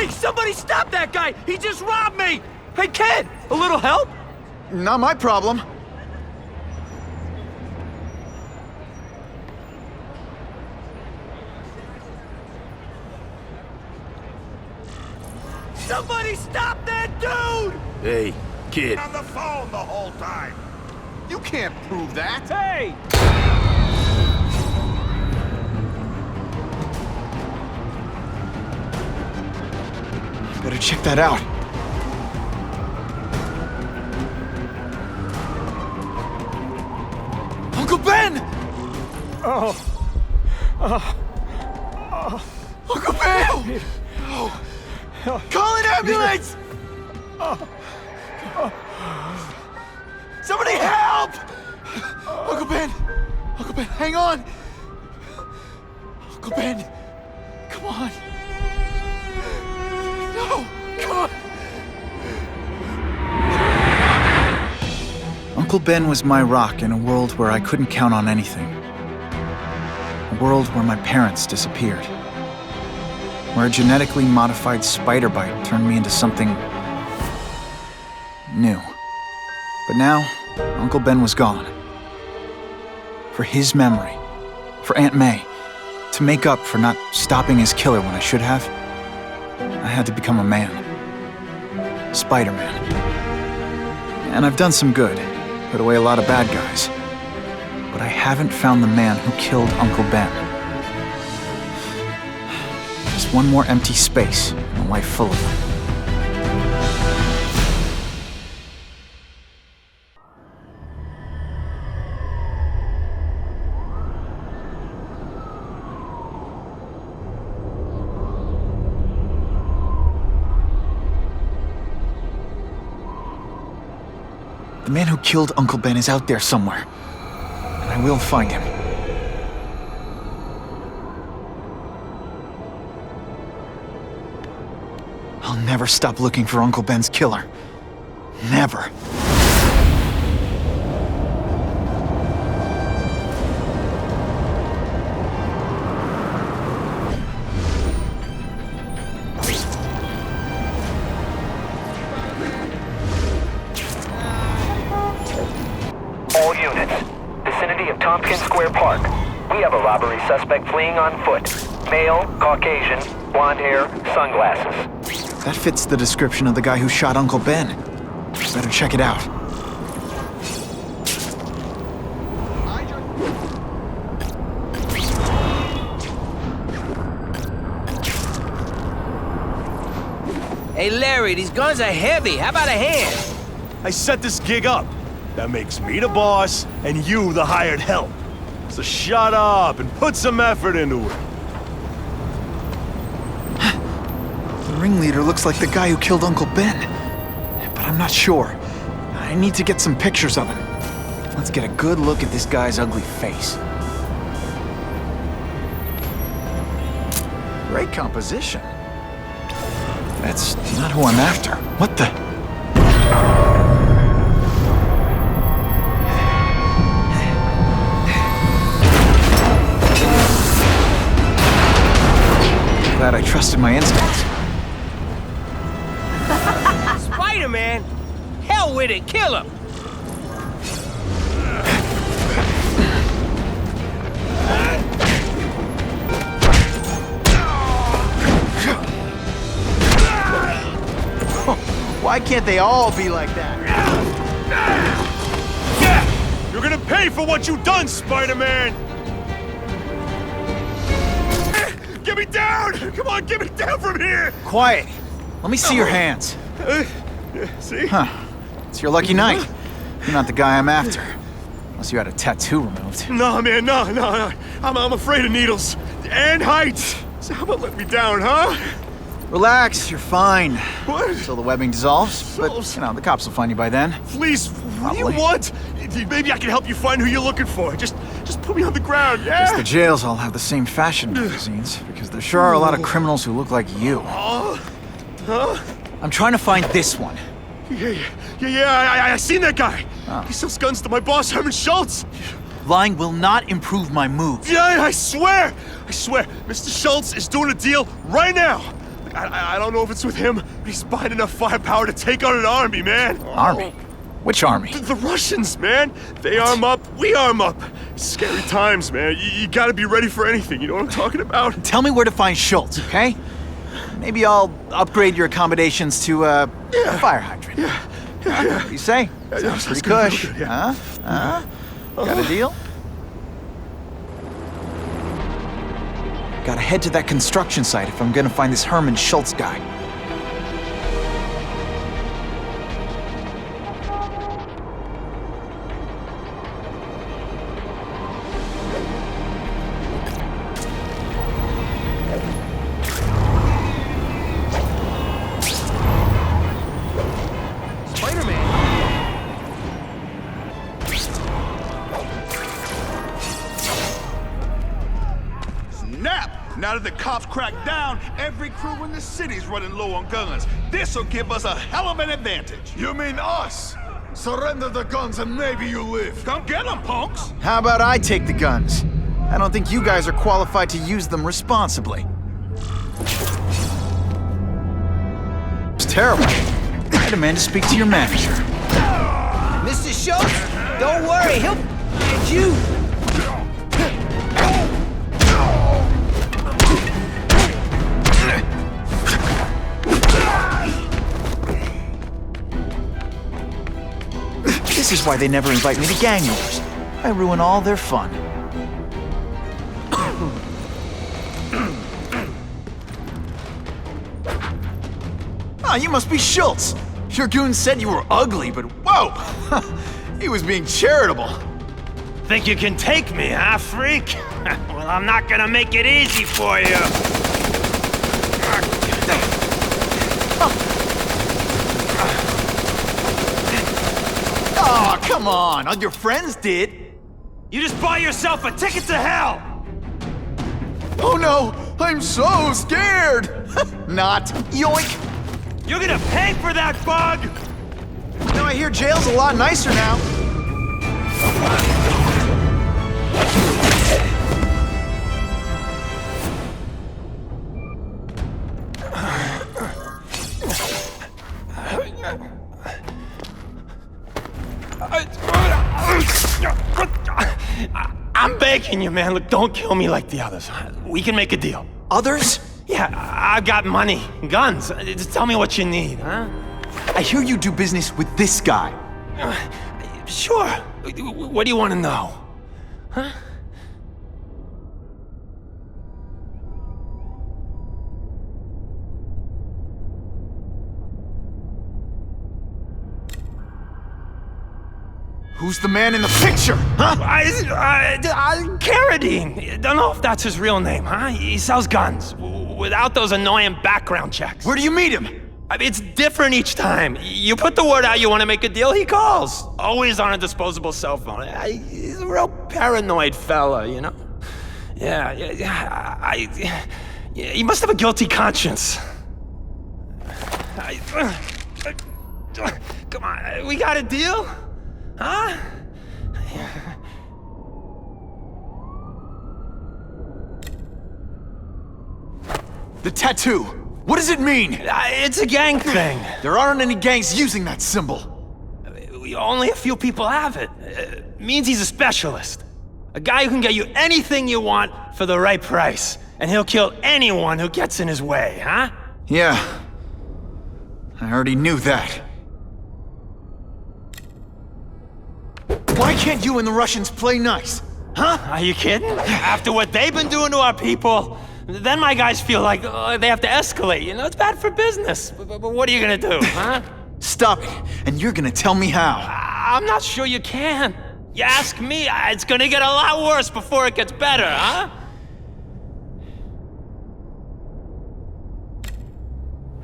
Hey, somebody stop that guy! He just robbed me! Hey, kid, a little help? Not my problem. Somebody stop that dude! Hey, kid. On the phone the whole time. You can't prove that. Hey! Better check that out. Uncle Ben! Uncle Ben! Call an ambulance! Somebody help! Uncle Ben! Uncle Ben, hang on! Uncle Ben! Come on! No! Come on! Uncle Ben was my rock in a world where I couldn't count on anything. A world where my parents disappeared. Where a genetically modified spider bite turned me into something new. But now, Uncle Ben was gone. For his memory, for Aunt May, to make up for not stopping his killer when I should have, I had to become a man. Spider-Man. And I've done some good, put away a lot of bad guys. But I haven't found the man who killed Uncle Ben. Just one more empty space in a life full of them. The man who killed Uncle Ben is out there somewhere, and I will find him. I'll never stop looking for Uncle Ben's killer. Never. All units, vicinity of Tompkins Square Park. We have a robbery suspect fleeing on foot. Male, Caucasian, blonde hair, sunglasses. That fits the description of the guy who shot Uncle Ben. Better check it out. Hey, Larry, these guns are heavy. How about a hand? I set this gig up. That makes me the boss and you the hired help. So shut up and put some effort into it. The ringleader looks like the guy who killed Uncle Ben. But I'm not sure. I need to get some pictures of him. Let's get a good look at this guy's ugly face. Great composition. That's not who I'm after. What the? Glad I trusted my instincts. Spider-Man? Hell with it, kill him! Why can't they all be like that? Yeah! You're gonna pay for what you've done, Spider-Man! Get me down! Come on, get me down from here! Quiet. Let me see your hands. See? Huh. It's your lucky night. You're not the guy I'm after. Unless you had a tattoo removed. No, man, no. I'm afraid of needles. And heights. So how about let me down, huh? Relax, you're fine. What? Until the webbing dissolves. But, you know, the cops will find you by then. Please, what do you Probably. want? Maybe I can help you find who you're looking for. Just put me on the ground, yeah? Guess the jails all have the same fashion magazines, because there sure are a lot of criminals who look like you. Huh? I'm trying to find this one. Yeah, I seen that guy. Oh. He sells guns to my boss, Herman Schultz. Lying will not improve my moves. Yeah, I swear. Mr. Schultz is doing a deal right now. Look, I don't know if it's with him, but he's buying enough firepower to take on an army, man. Army? Which army? The Russians, man. They arm up, we arm up. Scary times, man. You gotta be ready for anything, you know what I'm talking about? Tell me where to find Schultz, okay? Maybe I'll upgrade your accommodations to a fire hydrant. Yeah. What do you say? Sounds pretty cush. Good, yeah. Got a deal? Gotta head to that construction site if I'm gonna find this Herman Schultz guy. Now that the cops cracked down, every crew in the city's running low on guns. This'll give us a hell of an advantage. You mean us? Surrender the guns and maybe you live. Come get them, punks! How about I take the guns? I don't think you guys are qualified to use them responsibly. It's terrible. I demand to speak to your manager. Mr. Schultz, don't worry, he'll get you. This is why they never invite me to gang wars. I ruin all their fun. Ah, you must be Schultz. Your goon said you were ugly, but whoa! He was being charitable. Think you can take me, huh, freak? Well, I'm not gonna make it easy for you. Oh, come on. All your friends did. You just bought yourself a ticket to hell! Oh no, I'm so scared. Not. Yoink. You're gonna pay for that, bug! You know, I hear jail's a lot nicer now. I'm begging you, man. Look, don't kill me like the others. We can make a deal. Others? Yeah, I've got money, guns. Just tell me what you need, huh? I hear you do business with this guy. Sure. What do you want to know? Huh? Who's the man in the picture, huh? Carradine. Don't know if that's his real name, huh? He sells guns without those annoying background checks. Where do you meet him? I mean, it's different each time. You put the word out you want to make a deal, he calls. Always on a disposable cell phone. He's a real paranoid fella, you know? Yeah, he must have a guilty conscience. Come on, we got a deal? Huh? The tattoo. What does it mean? It's a gang thing. There aren't any gangs using that symbol. Only a few people have it. It means he's a specialist. A guy who can get you anything you want for the right price. And he'll kill anyone who gets in his way, huh? Yeah. I already knew that. Why can't you and the Russians play nice? Huh? Are you kidding? After what they've been doing to our people, then my guys feel like they have to escalate. You know, it's bad for business. But what are you gonna do, huh? Stop it, and you're gonna tell me how. I'm not sure you can. You ask me, it's gonna get a lot worse before it gets better, huh?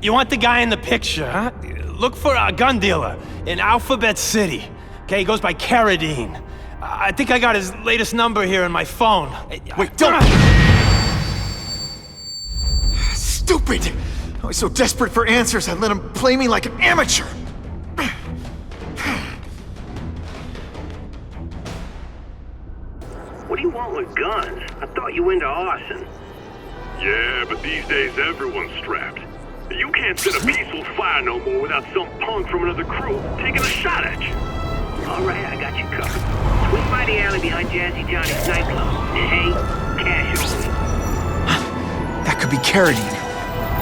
You want the guy in the picture, huh? Look for a gun dealer in Alphabet City. Okay, he goes by Carradine. I think I got his latest number here in my phone. Wait, don't! Stupid! I was so desperate for answers, I let him play me like an amateur. What do you want with guns? I thought you were into arson. Yeah, but these days everyone's strapped. You can't set a peaceful fire no more without some punk from another crew taking a shot at you. All right, I got you covered. Swing by the alley behind Jazzy Johnny's nightclub. Hey, cash only. That could be Carradine.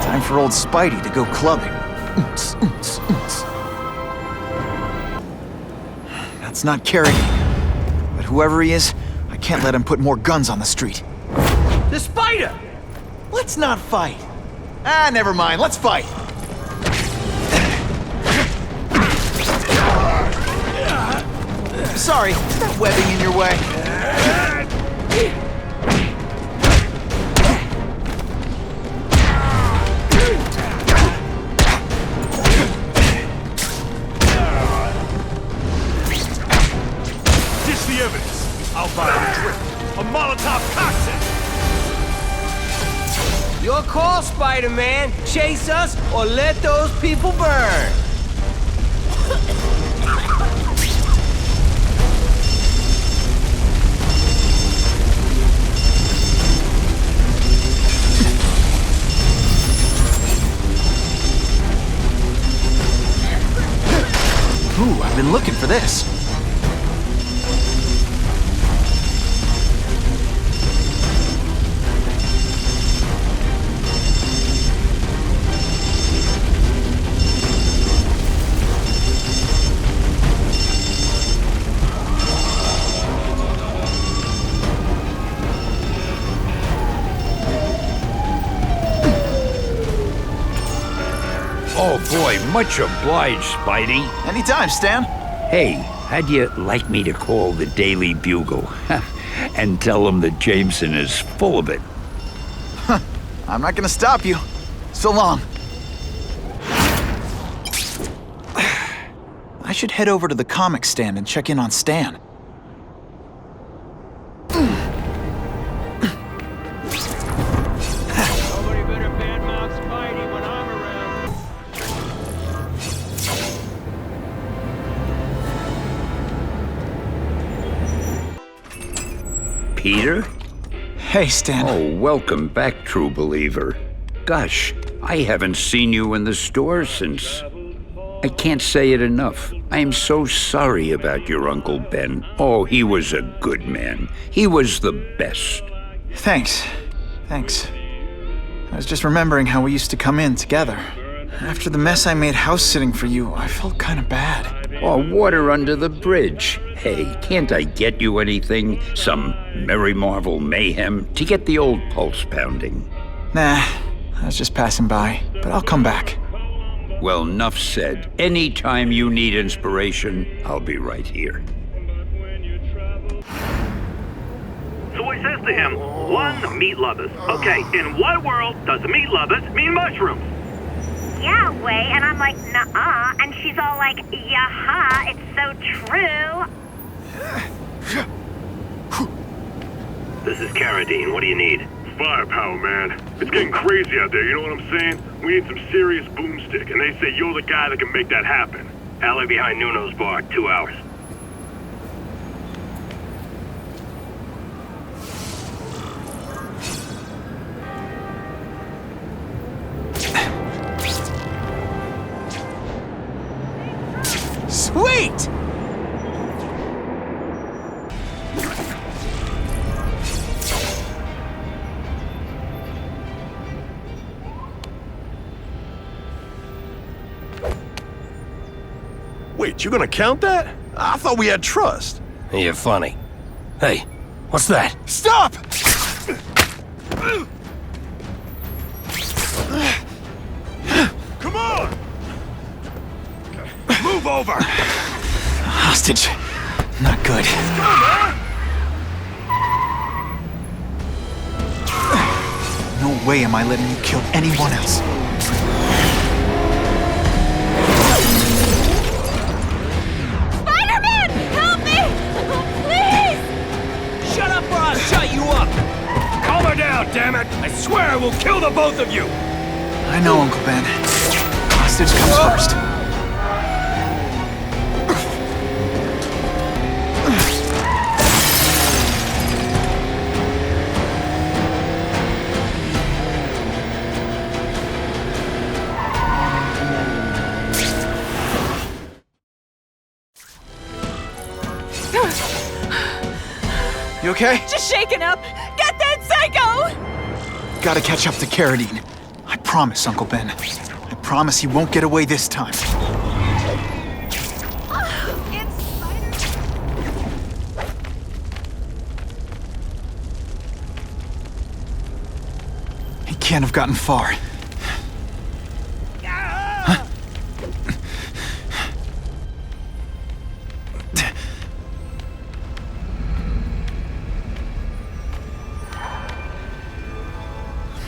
Time for old Spidey to go clubbing. Oonce, oonce, oonce. That's not Carradine. But whoever he is, I can't let him put more guns on the street. The spider! Let's not fight. Ah, never mind. Let's fight. Sorry, is that webbing in your way? Ditch the evidence. I'll buy a drink. A Molotov cocktail. Your call, Spider-Man. Chase us or let those people burn. Ooh, I've been looking for this. Oh boy, much obliged, Spidey. Anytime, Stan. Hey, how'd you like me to call the Daily Bugle and tell them that Jameson is full of it? I'm not gonna stop you. So long. I should head over to the comic stand and check in on Stan. Nobody better badmouth Spidey when I'm around. Peter? Hey, Stan. Oh, welcome back, true believer. Gosh, I haven't seen you in the store since... I can't say it enough. I am so sorry about your Uncle Ben. Oh, he was a good man. He was the best. Thanks. Thanks. I was just remembering how we used to come in together. After the mess I made house-sitting for you, I felt kind of bad. Oh, water under the bridge. Hey, can't I get you anything? Some Merry Marvel mayhem to get the old pulse pounding? Nah, I was just passing by, but I'll come back. Well, enough said. Anytime you need inspiration, I'll be right here. So he says to him, one, meat lovers. Okay, in what world does meat lovers mean mushrooms? Yeah, way, and I'm like, nuh-uh, and she's all like, yaha, it's so true. This is Carradine. What do you need? Firepower, man. It's getting crazy out there, you know what I'm saying? We need some serious boomstick, and they say you're the guy that can make that happen. Alley behind Nuno's bar, 2 hours. Sweet! Wait, you gonna count that? I thought we had trust. You're funny. Hey, what's that? Stop! Come on! Move over! Hostage. Not good. No way am I letting you kill anyone else. Spider-Man! Help me! Please! Shut up or I'll shut you up! Calm her down, damn it! I swear I will kill the both of you! I know, Uncle Ben. Hostage comes first. You okay? Just shaken up. Get that psycho! Gotta catch up to Carradine. I promise, Uncle Ben. I promise he won't get away this time. It's Spiderman. He can't have gotten far.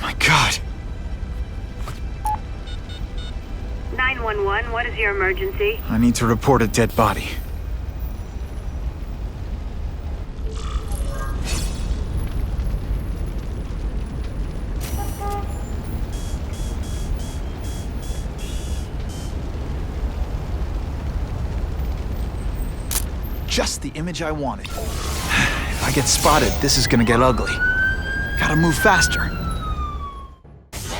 My God. 911, what is your emergency? I need to report a dead body. Just the image I wanted. If I get spotted, this is gonna get ugly. Gotta move faster.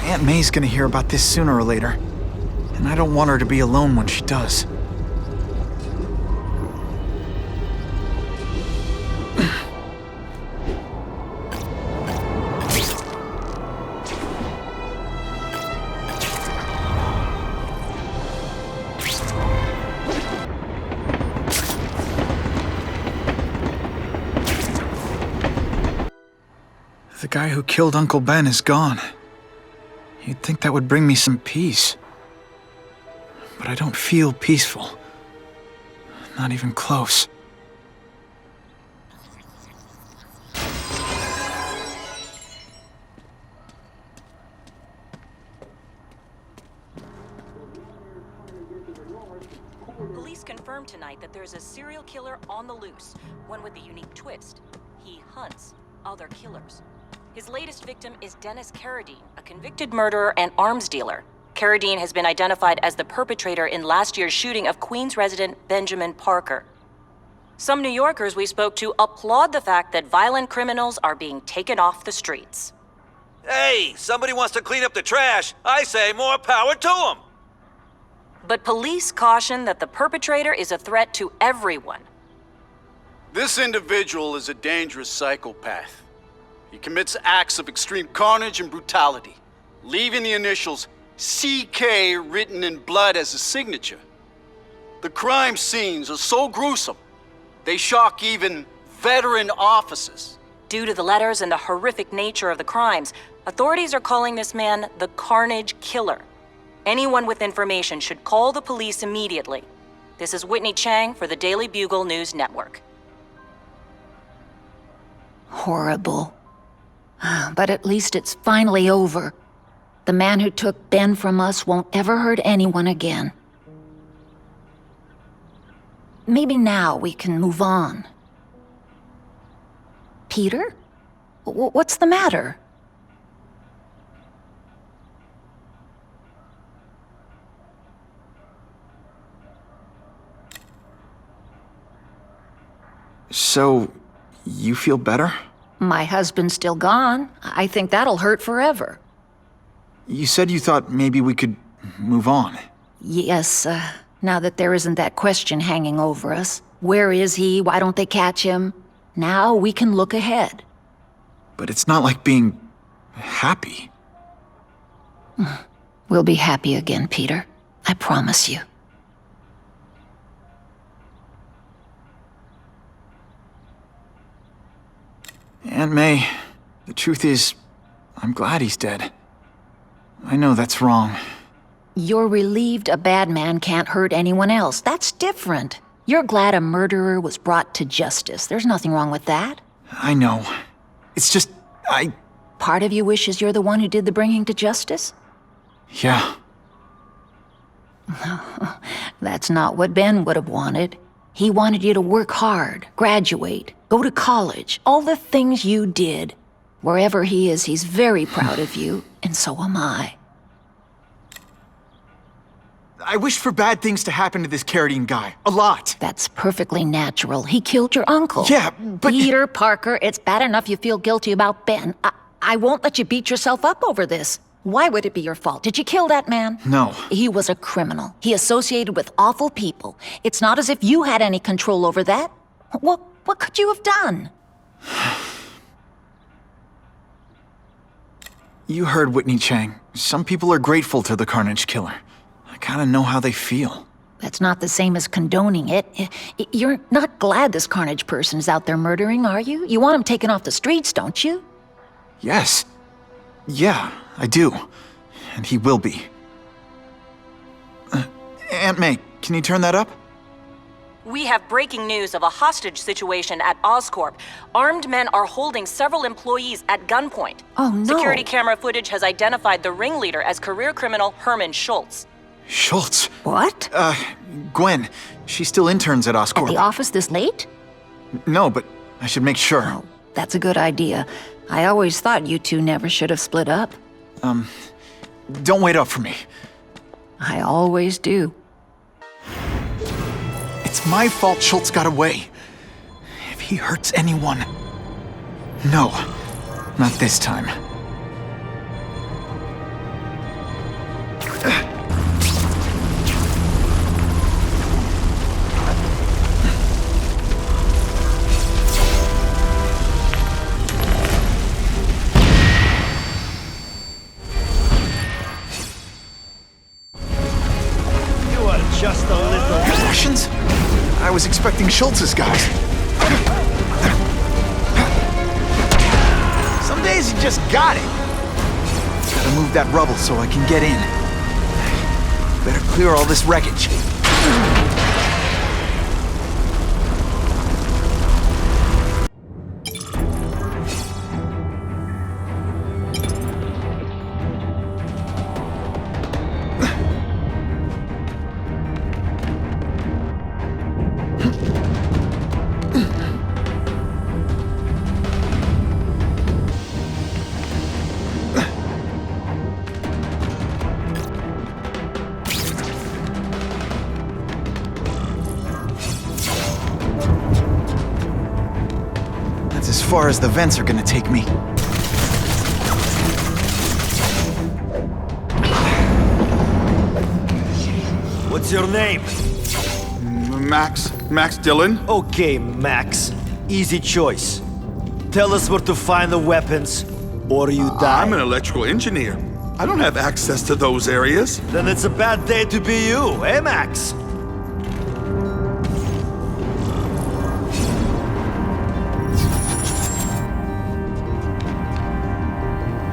Aunt May's gonna hear about this sooner or later, and I don't want her to be alone when she does. The guy who killed Uncle Ben is gone. You'd think that would bring me some peace. But I don't feel peaceful. Not even close. Police confirmed tonight that there's a serial killer on the loose, one with a unique twist. He hunts other killers. His latest victim is Dennis Carradine, a convicted murderer and arms dealer. Carradine has been identified as the perpetrator in last year's shooting of Queens resident Benjamin Parker. Some New Yorkers we spoke to applaud the fact that violent criminals are being taken off the streets. Hey, somebody wants to clean up the trash. I say more power to them. But police caution that the perpetrator is a threat to everyone. This individual is a dangerous psychopath. He commits acts of extreme carnage and brutality, leaving the initials CK written in blood as a signature. The crime scenes are so gruesome, they shock even veteran officers. Due to the letters and the horrific nature of the crimes, authorities are calling this man the Carnage Killer. Anyone with information should call the police immediately. This is Whitney Chang for the Daily Bugle News Network. Horrible. But at least it's finally over. The man who took Ben from us won't ever hurt anyone again. Maybe now we can move on. Peter? What's the matter? So, you feel better? My husband's still gone. I think that'll hurt forever. You said you thought maybe we could move on. Yes, now that there isn't that question hanging over us. Where is he? Why don't they catch him? Now we can look ahead. But it's not like being happy. We'll be happy again, Peter. I promise you. Aunt May, the truth is, I'm glad he's dead. I know that's wrong. You're relieved a bad man can't hurt anyone else. That's different. You're glad a murderer was brought to justice. There's nothing wrong with that. I know. It's just, Part of you wishes you're the one who did the bringing to justice? Yeah. That's not what Ben would have wanted. He wanted you to work hard, graduate, go to college, all the things you did. Wherever he is, he's very proud of you, and so am I. I wish for bad things to happen to this Carradine guy. A lot. That's perfectly natural. He killed your uncle. Yeah, but... Peter Parker, it's bad enough you feel guilty about Ben. I won't let you beat yourself up over this. Why would it be your fault? Did you kill that man? No. He was a criminal. He associated with awful people. It's not as if you had any control over that. What could you have done? You heard Whitney Chang. Some people are grateful to the Carnage Killer. I kinda know how they feel. That's not the same as condoning it. You're not glad this Carnage person's out there murdering, are you? You want him taken off the streets, don't you? Yes. Yeah, I do. And he will be. Aunt May, can you turn that up? We have breaking news of a hostage situation at Oscorp. Armed men are holding several employees at gunpoint. Oh, no. Security camera footage has identified the ringleader as career criminal Herman Schultz. Schultz? What? Gwen. She still interns at Oscorp. At the office this late? No, but I should make sure. Oh, that's a good idea. I always thought you two never should have split up. Don't wait up for me. I always do. It's my fault Schultz got away. If he hurts anyone... No, not this time. Just a little... Russians? I was expecting Schultz's guys. Some days you just got it. Gotta move that rubble so I can get in. Better clear all this wreckage. As far as the vents are gonna take me. What's your name? Max Dillon? Okay, Max. Easy choice. Tell us where to find the weapons, or you die. I'm an electrical engineer. I don't have access to those areas. Then it's a bad day to be you, eh, Max?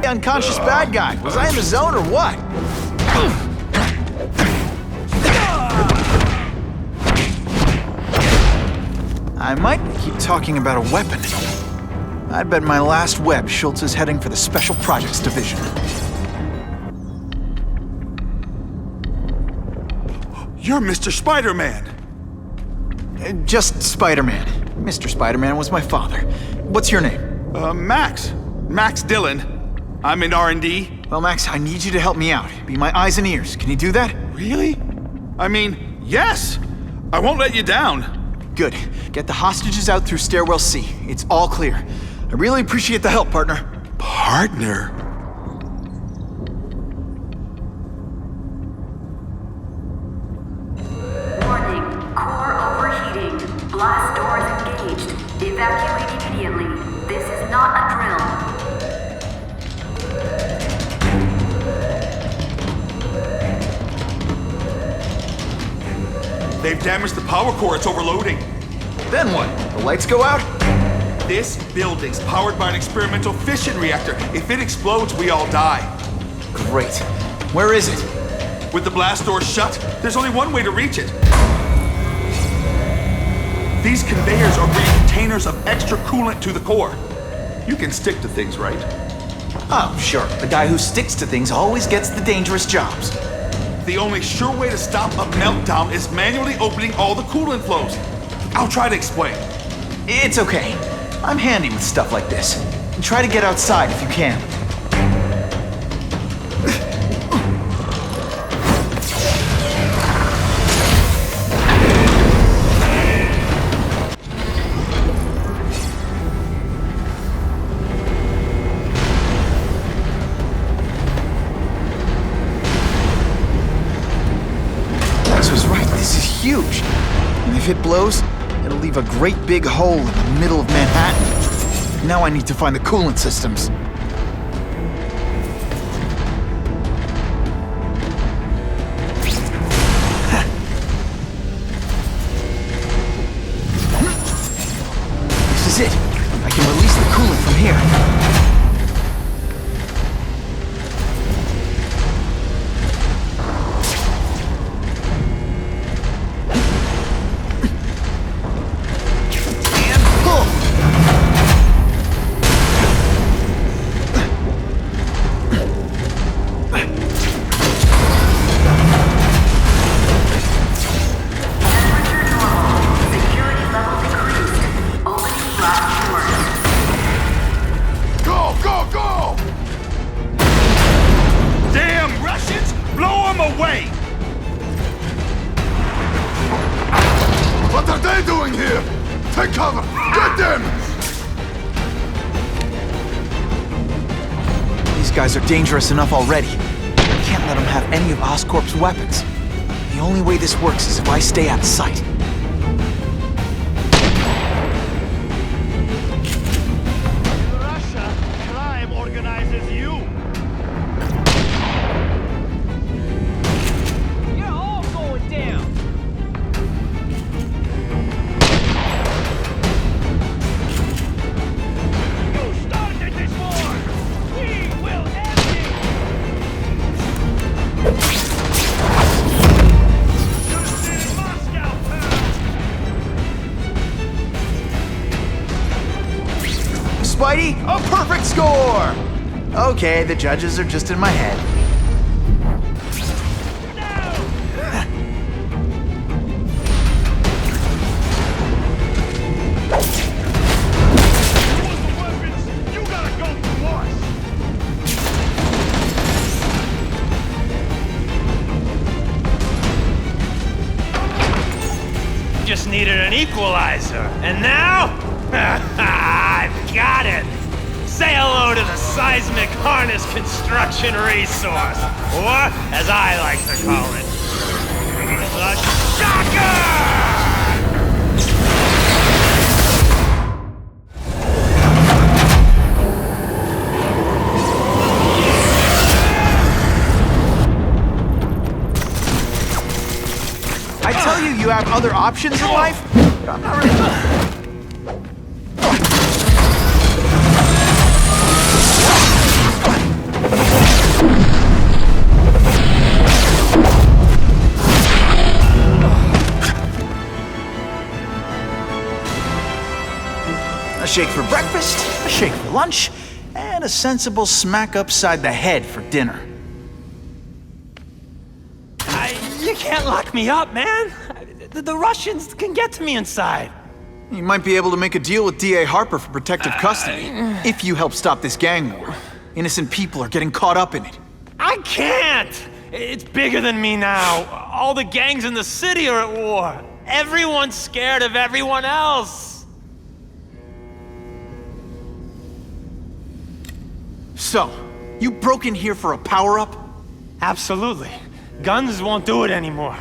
Unconscious bad guy. Was I in the zone or what? I might keep talking about a weapon. I'd bet my last web Schultz is heading for the Special Projects Division. You're Mr. Spider-Man. Just Spider-Man. Mr. Spider-Man was my father. What's your name? Max Dillon. I'm in R&D. Well, Max, I need you to help me out. Be my eyes and ears. Can you do that? Really? I mean, yes. I won't let you down. Good. Get the hostages out through stairwell C. It's all clear. I really appreciate the help, partner. Partner? Warning. Core overheating. Blast doors engaged. Evacuate immediately. This is not a drill. They've damaged the power core. It's overloading. Then what? The lights go out? This building's powered by an experimental fission reactor. If it explodes, we all die. Great. Where is it? With the blast doors shut, there's only one way to reach it. These conveyors are bringing containers of extra coolant to the core. You can stick to things, right? Oh, sure. The guy who sticks to things always gets the dangerous jobs. The only sure way to stop a meltdown is manually opening all the coolant flows. I'll try to explain. It's okay. I'm handy with stuff like this. Try to get outside if you can. Huge. And if it blows, it'll leave a great big hole in the middle of Manhattan. Now I need to find the coolant systems. can release the coolant from here. What are they doing here? Take cover! Get them! These guys are dangerous enough already. I can't let them have any of Oscorp's weapons. The only way this works is if I stay out of sight. In Russia, crime organizes you. You're all going down. You started this war! We will end it! You're in Moscow, pal! Spidey, a perfect score! Okay, the judges are just in my head. You gotta go through us! Just needed an equalizer. And now? I've got it! Say hello to the seismic harness construction resource. Or, as I like to call it, the shocker! I tell you, you have other options in life, but I'm not really... A shake for breakfast, a shake for lunch, and a sensible smack upside the head for dinner. You can't lock me up, man. The Russians can get to me inside. You might be able to make a deal with D.A. Harper for protective custody, if you help stop this gang war. Innocent people are getting caught up in it. I can't! It's bigger than me now. All the gangs in the city are at war. Everyone's scared of everyone else. So, you broke in here for a power-up? Absolutely. Guns won't do it anymore.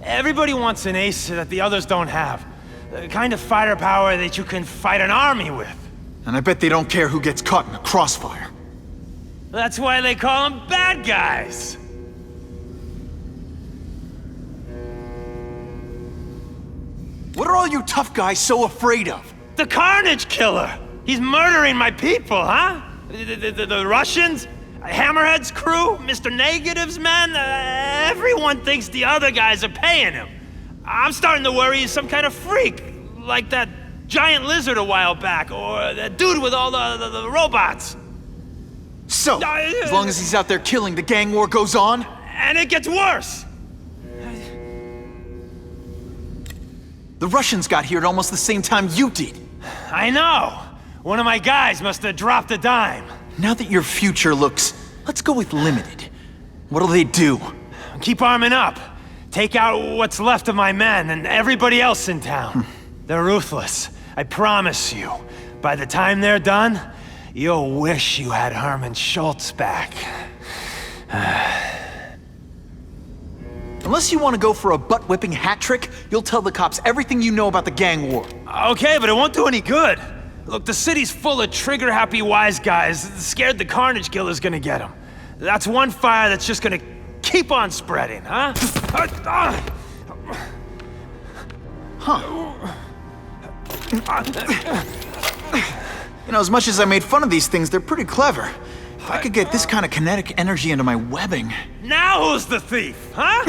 Everybody wants an ace that the others don't have. The kind of fighter power that you can fight an army with. And I bet they don't care who gets caught in a crossfire. That's why they call them bad guys. What are all you tough guys so afraid of? The Carnage Killer! He's murdering my people, huh? The Russians? Hammerhead's crew? Mr. Negative's men? Everyone thinks the other guys are paying him. I'm starting to worry he's some kind of freak, like that giant lizard a while back, or that dude with all the robots. So, as long as he's out there killing, the gang war goes on? And it gets worse! The Russians got here at almost the same time you did. I know! One of my guys must have dropped a dime. Now that your future looks, let's go with limited. What'll they do? Keep arming up. Take out what's left of my men and everybody else in town. They're ruthless. I promise you. By the time they're done, you'll wish you had Herman Schultz back. Unless you want to go for a butt-whipping hat trick, you'll tell the cops everything you know about the gang war. Okay, but it won't do any good. Look, the city's full of trigger-happy wise guys scared the Carnage Killer's gonna get them. That's one fire that's just gonna keep on spreading, huh? You know, as much as I made fun of these things, they're pretty clever. If I could get this kind of kinetic energy into my webbing... Now who's the thief, huh?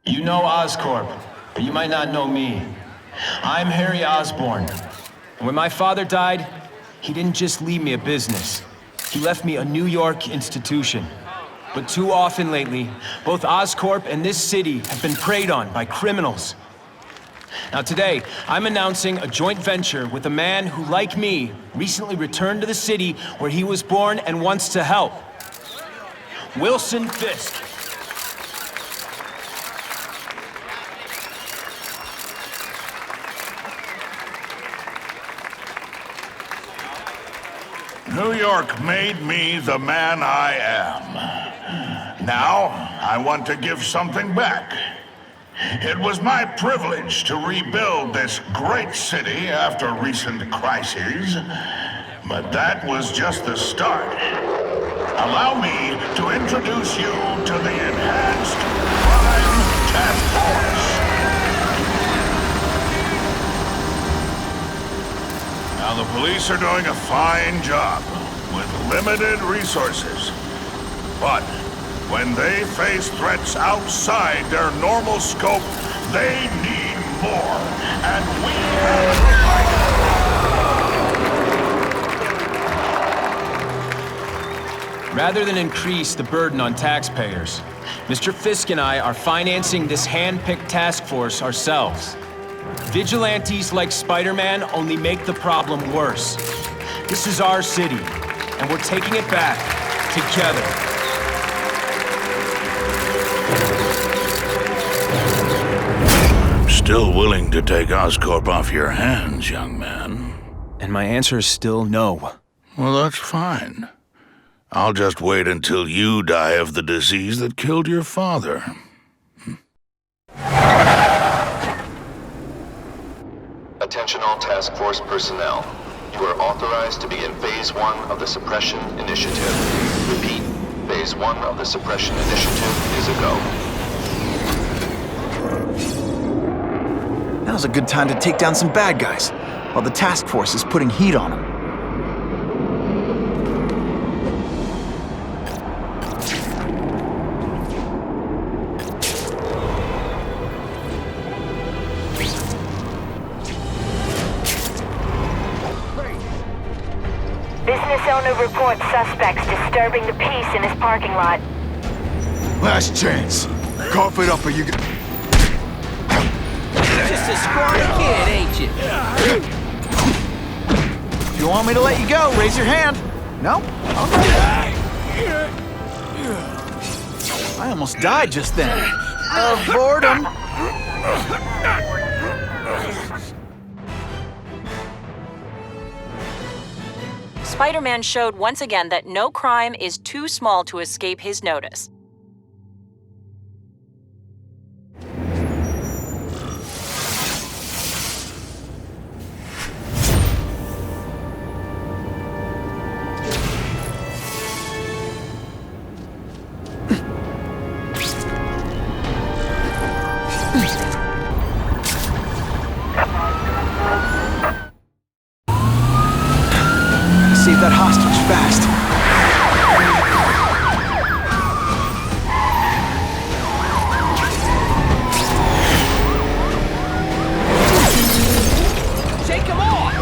You know Oscorp, but you might not know me. I'm Harry Osborn. And when my father died, he didn't just leave me a business. He left me a New York institution. But too often lately, both Oscorp and this city have been preyed on by criminals. Now today, I'm announcing a joint venture with a man who, like me, recently returned to the city where he was born and wants to help. Wilson Fisk. New York made me the man I am. Now, I want to give something back. It was my privilege to rebuild this great city after recent crises, but that was just the start. Allow me to introduce you to the Enhanced Crime Task Force. Now, the police are doing a fine job with limited resources, but when they face threats outside their normal scope, they need more, and we have to Rather than increase the burden on taxpayers, Mr. Fisk and I are financing this hand-picked task force ourselves. Vigilantes like Spiderman only make the problem worse. This is our city, and we're taking it back together. Still willing to take Oscorp off your hands, young man? And my answer is still no. Well, that's fine. I'll just wait until you die of the disease that killed your father. Attention all task force personnel. You are authorized to begin Phase 1 of the Suppression Initiative. Repeat, Phase 1 of the Suppression Initiative is a go. Now's a good time to take down some bad guys, while the task force is putting heat on them. Business owner reports suspects disturbing the peace in his parking lot. Last chance. Cough it up or you get... Just a scrawny kid, ain't you? If you want me to let you go, raise your hand. No? Okay. I almost died just then. Of boredom. Spider-Man showed once again that no crime is too small to escape his notice. Save that hostage fast. Take him off!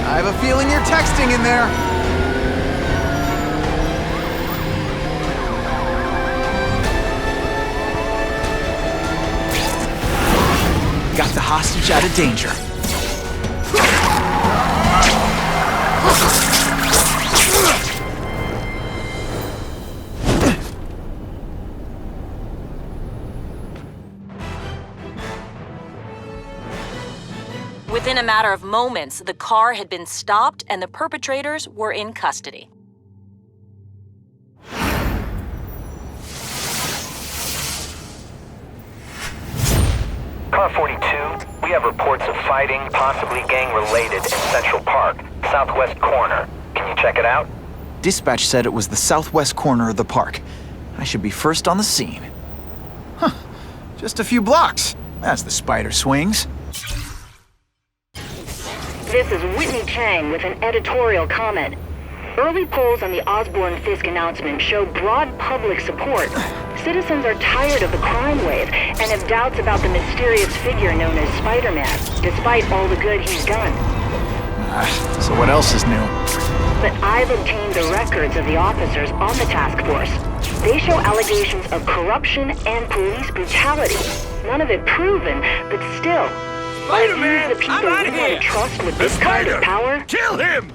I have a feeling you're texting in there. Got the hostage out of danger. Within a matter of moments, the car had been stopped and the perpetrators were in custody. Car 42, we have reports of fighting, possibly gang-related, in Central Park, southwest corner. Can you check it out? Dispatch said it was the southwest corner of the park. I should be first on the scene. Huh. Just a few blocks. As the spider swings. This is Whitney Chang with an editorial comment. Early polls on the Osborne-Fisk announcement show broad public support. Citizens are tired of the crime wave and have doubts about the mysterious figure known as Spider-Man, despite all the good he's done. So what else is new? But I've obtained the records of the officers on the task force. They show allegations of corruption and police brutality. None of it proven, but still. Spider-Man, the people I'm outta we want here. to trust with this kind of power? Kill him!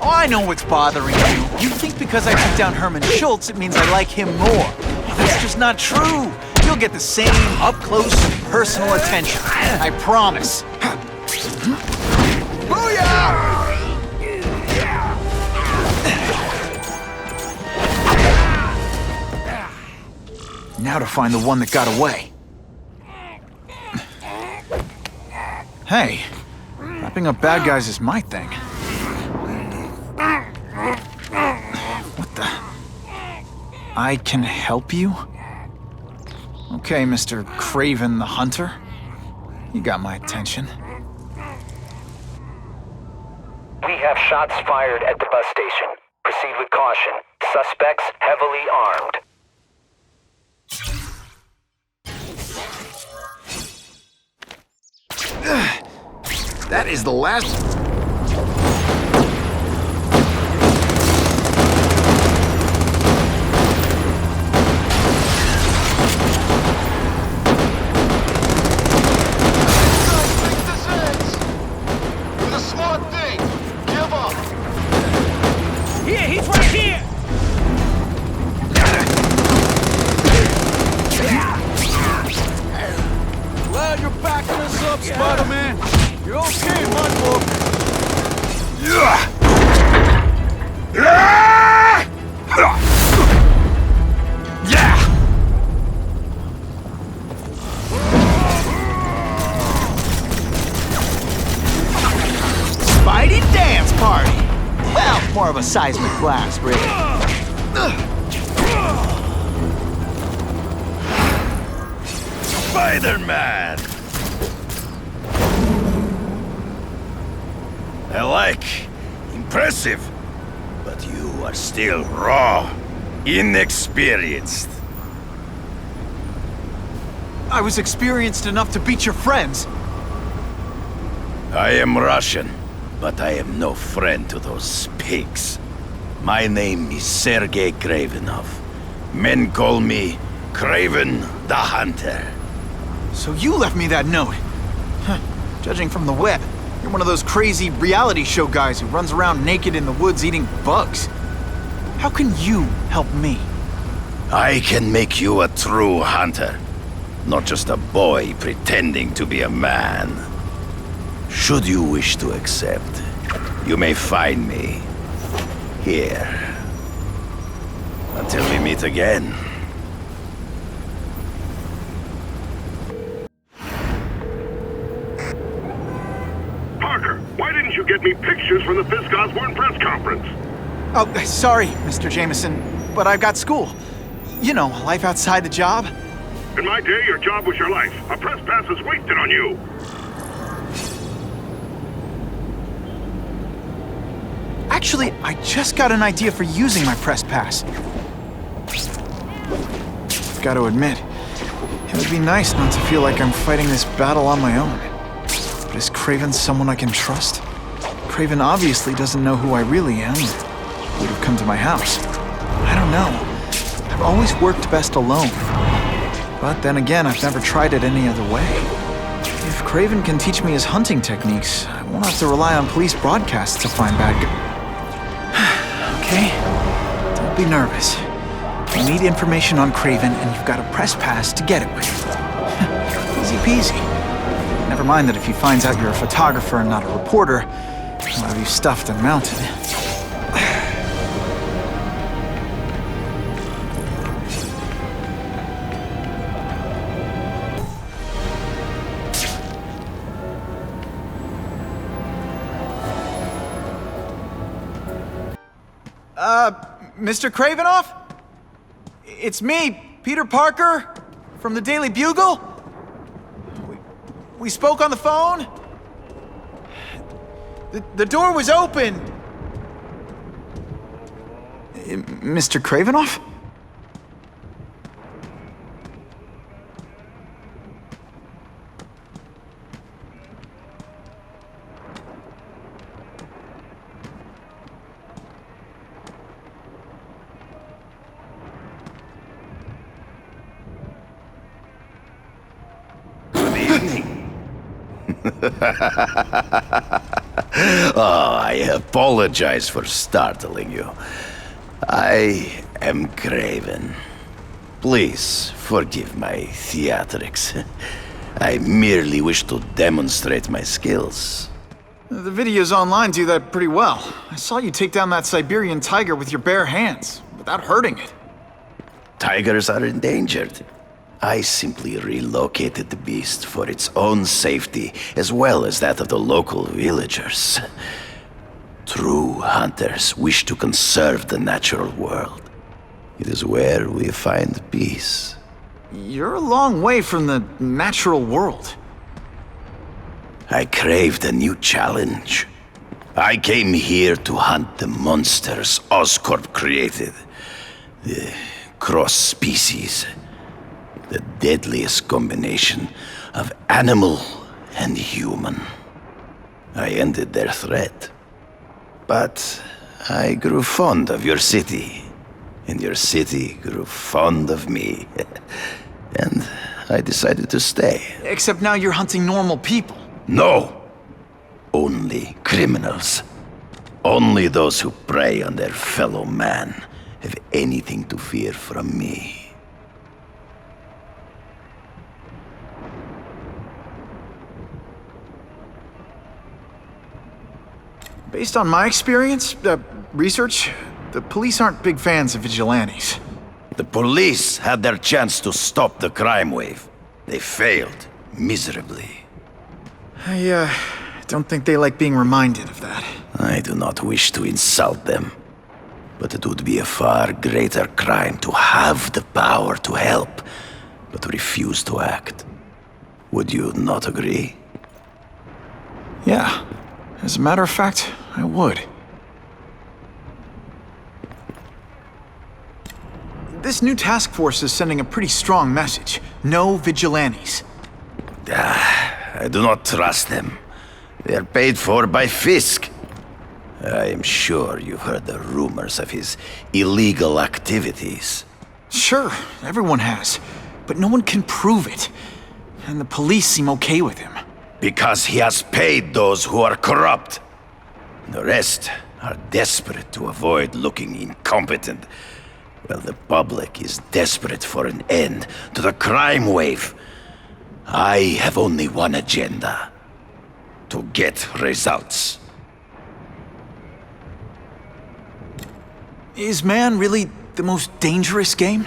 Oh, I know what's bothering you. You think because I took down Herman Schultz, it means I like him more. That's just not true. You'll get the same up-close, personal attention. I promise. Booyah! Now to find the one that got away. Hey, wrapping up bad guys is my thing. What the? I can help you? Okay, Mr. Craven the Hunter. You got my attention. We have shots fired at the bus station. Proceed with caution. Suspects heavily armed. That is the last... Here, he's right here! Glad you're backing us up, Spider-Man. You're okay, my book. Spidey dance party! Well, more of a seismic blast, really. Spider-Man! I like. Impressive. But you are still raw. Inexperienced. I was experienced enough to beat your friends. I am Russian, but I am no friend to those pigs. My name is Sergei Kravenov. Men call me Craven the Hunter. So you left me that note. Huh. Judging from the web, you're one of those crazy reality show guys who runs around naked in the woods eating bugs. How can you help me? I can make you a true hunter, not just a boy pretending to be a man. Should you wish to accept, you may find me here. Until we meet again. Parker, why didn't you get me pictures from the Fisk Osborne press conference? Oh, sorry, Mr. Jameson, but I've got school. You know, life outside the job. In my day, your job was your life. A press pass is wasted on you. Actually, I just got an idea for using my press pass. I've got to admit, it would be nice not to feel like I'm fighting this battle on my own. But is Craven someone I can trust? Craven obviously doesn't know who I really am. Would have come to my house. I don't know. I've always worked best alone. But then again, I've never tried it any other way. If Craven can teach me his hunting techniques, I won't have to rely on police broadcasts to find bad guys. Okay? Don't be nervous. You need information on Craven, and you've got a press pass to get it with. Easy peasy. Never mind that if he finds out you're a photographer and not a reporter, he'll have you stuffed and mounted. Mr. Cravenoff? It's me, Peter Parker, from the Daily Bugle. We spoke on the phone. The door was opened! Mr. Kravinoff? Oh, I apologize for startling you. I am Craven. Please forgive my theatrics. I merely wish to demonstrate my skills. The videos online do that pretty well. I saw you take down that Siberian tiger with your bare hands, without hurting it. Tigers are endangered. I simply relocated the beast for its own safety, as well as that of the local villagers. True hunters wish to conserve the natural world. It is where we find peace. You're a long way from the natural world. I craved a new challenge. I came here to hunt the monsters Oscorp created. The cross-species. The deadliest combination of animal and human. I ended their threat. But I grew fond of your city. And your city grew fond of me. And I decided to stay. Except now you're hunting normal people. No! Only criminals. Only those who prey on their fellow man have anything to fear from me. Based on my experience, research, the police aren't big fans of vigilantes. The police had their chance to stop the crime wave. They failed miserably. I don't think they like being reminded of that. I do not wish to insult them, but it would be a far greater crime to have the power to help, but refuse to act. Would you not agree? Yeah. As a matter of fact, I would. This new task force is sending a pretty strong message. No vigilantes. I do not trust them. They are paid for by Fisk. I am sure you've heard the rumors of his illegal activities. Sure, everyone has. But no one can prove it. And the police seem okay with him. Because he has paid those who are corrupt. The rest are desperate to avoid looking incompetent. Well, the public is desperate for an end to the crime wave. I have only one agenda. To get results. Is man really the most dangerous game?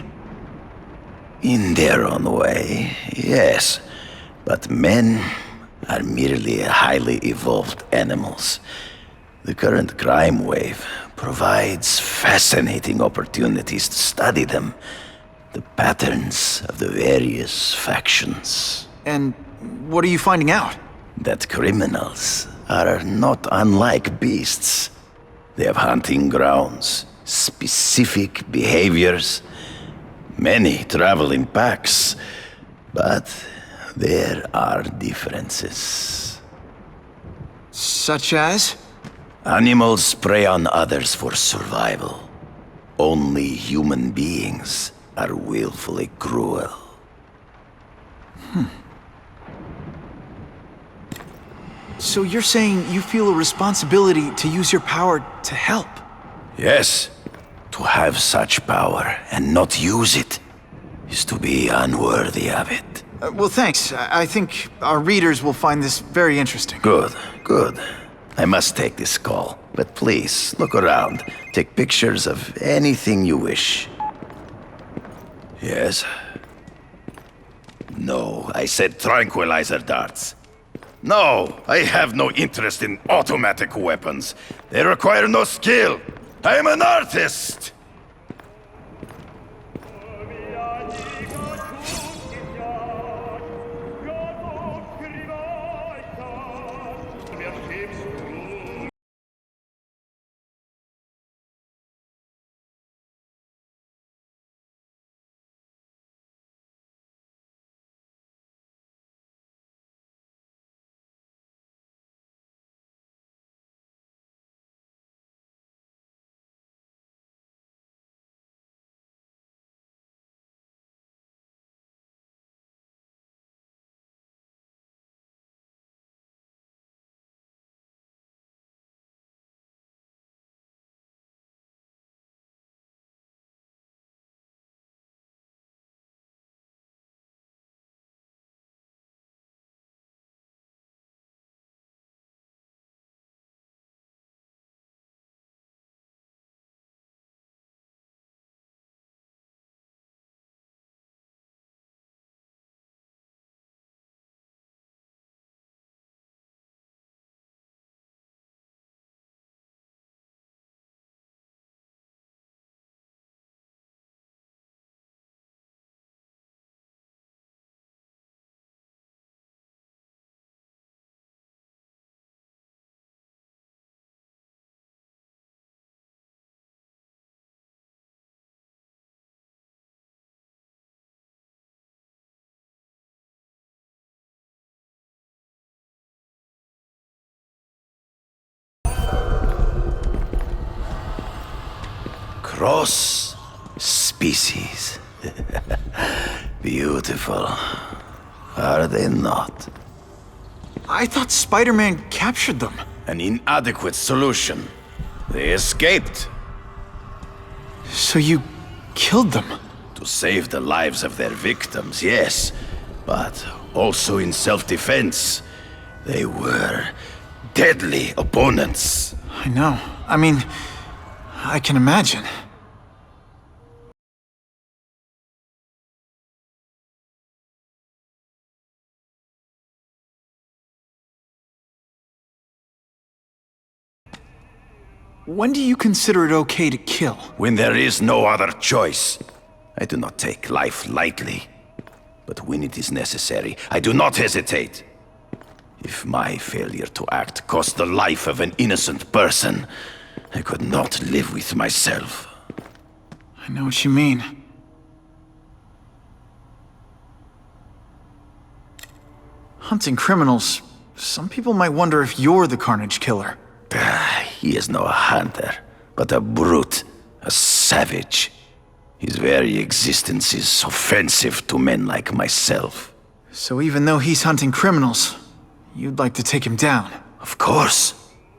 In their own way, yes. But men are merely highly evolved animals. The current crime wave provides fascinating opportunities to study them. The patterns of the various factions. And what are you finding out? That criminals are not unlike beasts. They have hunting grounds, specific behaviors. Many travel in packs, but there are differences. Such as? Animals prey on others for survival. Only human beings are willfully cruel. So you're saying you feel a responsibility to use your power to help? Yes. To have such power and not use it is to be unworthy of it. Well, thanks. I think our readers will find this very interesting. Good, good. I must take this call, but please, look around. Take pictures of anything you wish. Yes? No, I said tranquilizer darts. No, I have no interest in automatic weapons. They require no skill. I am an artist! Cross species. Beautiful. Are they not? I thought Spider-Man captured them. An inadequate solution. They escaped. So you killed them? To save the lives of their victims, yes. But also in self-defense. They were deadly opponents. I know. I mean, I can imagine. When do you consider it okay to kill? When there is no other choice. I do not take life lightly. But when it is necessary, I do not hesitate. If my failure to act cost the life of an innocent person, I could not live with myself. I know what you mean. Hunting criminals, some people might wonder if you're the Carnage Killer. He is no hunter, but a brute, a savage. His very existence is offensive to men like myself. So even though he's hunting criminals, you'd like to take him down? Of course.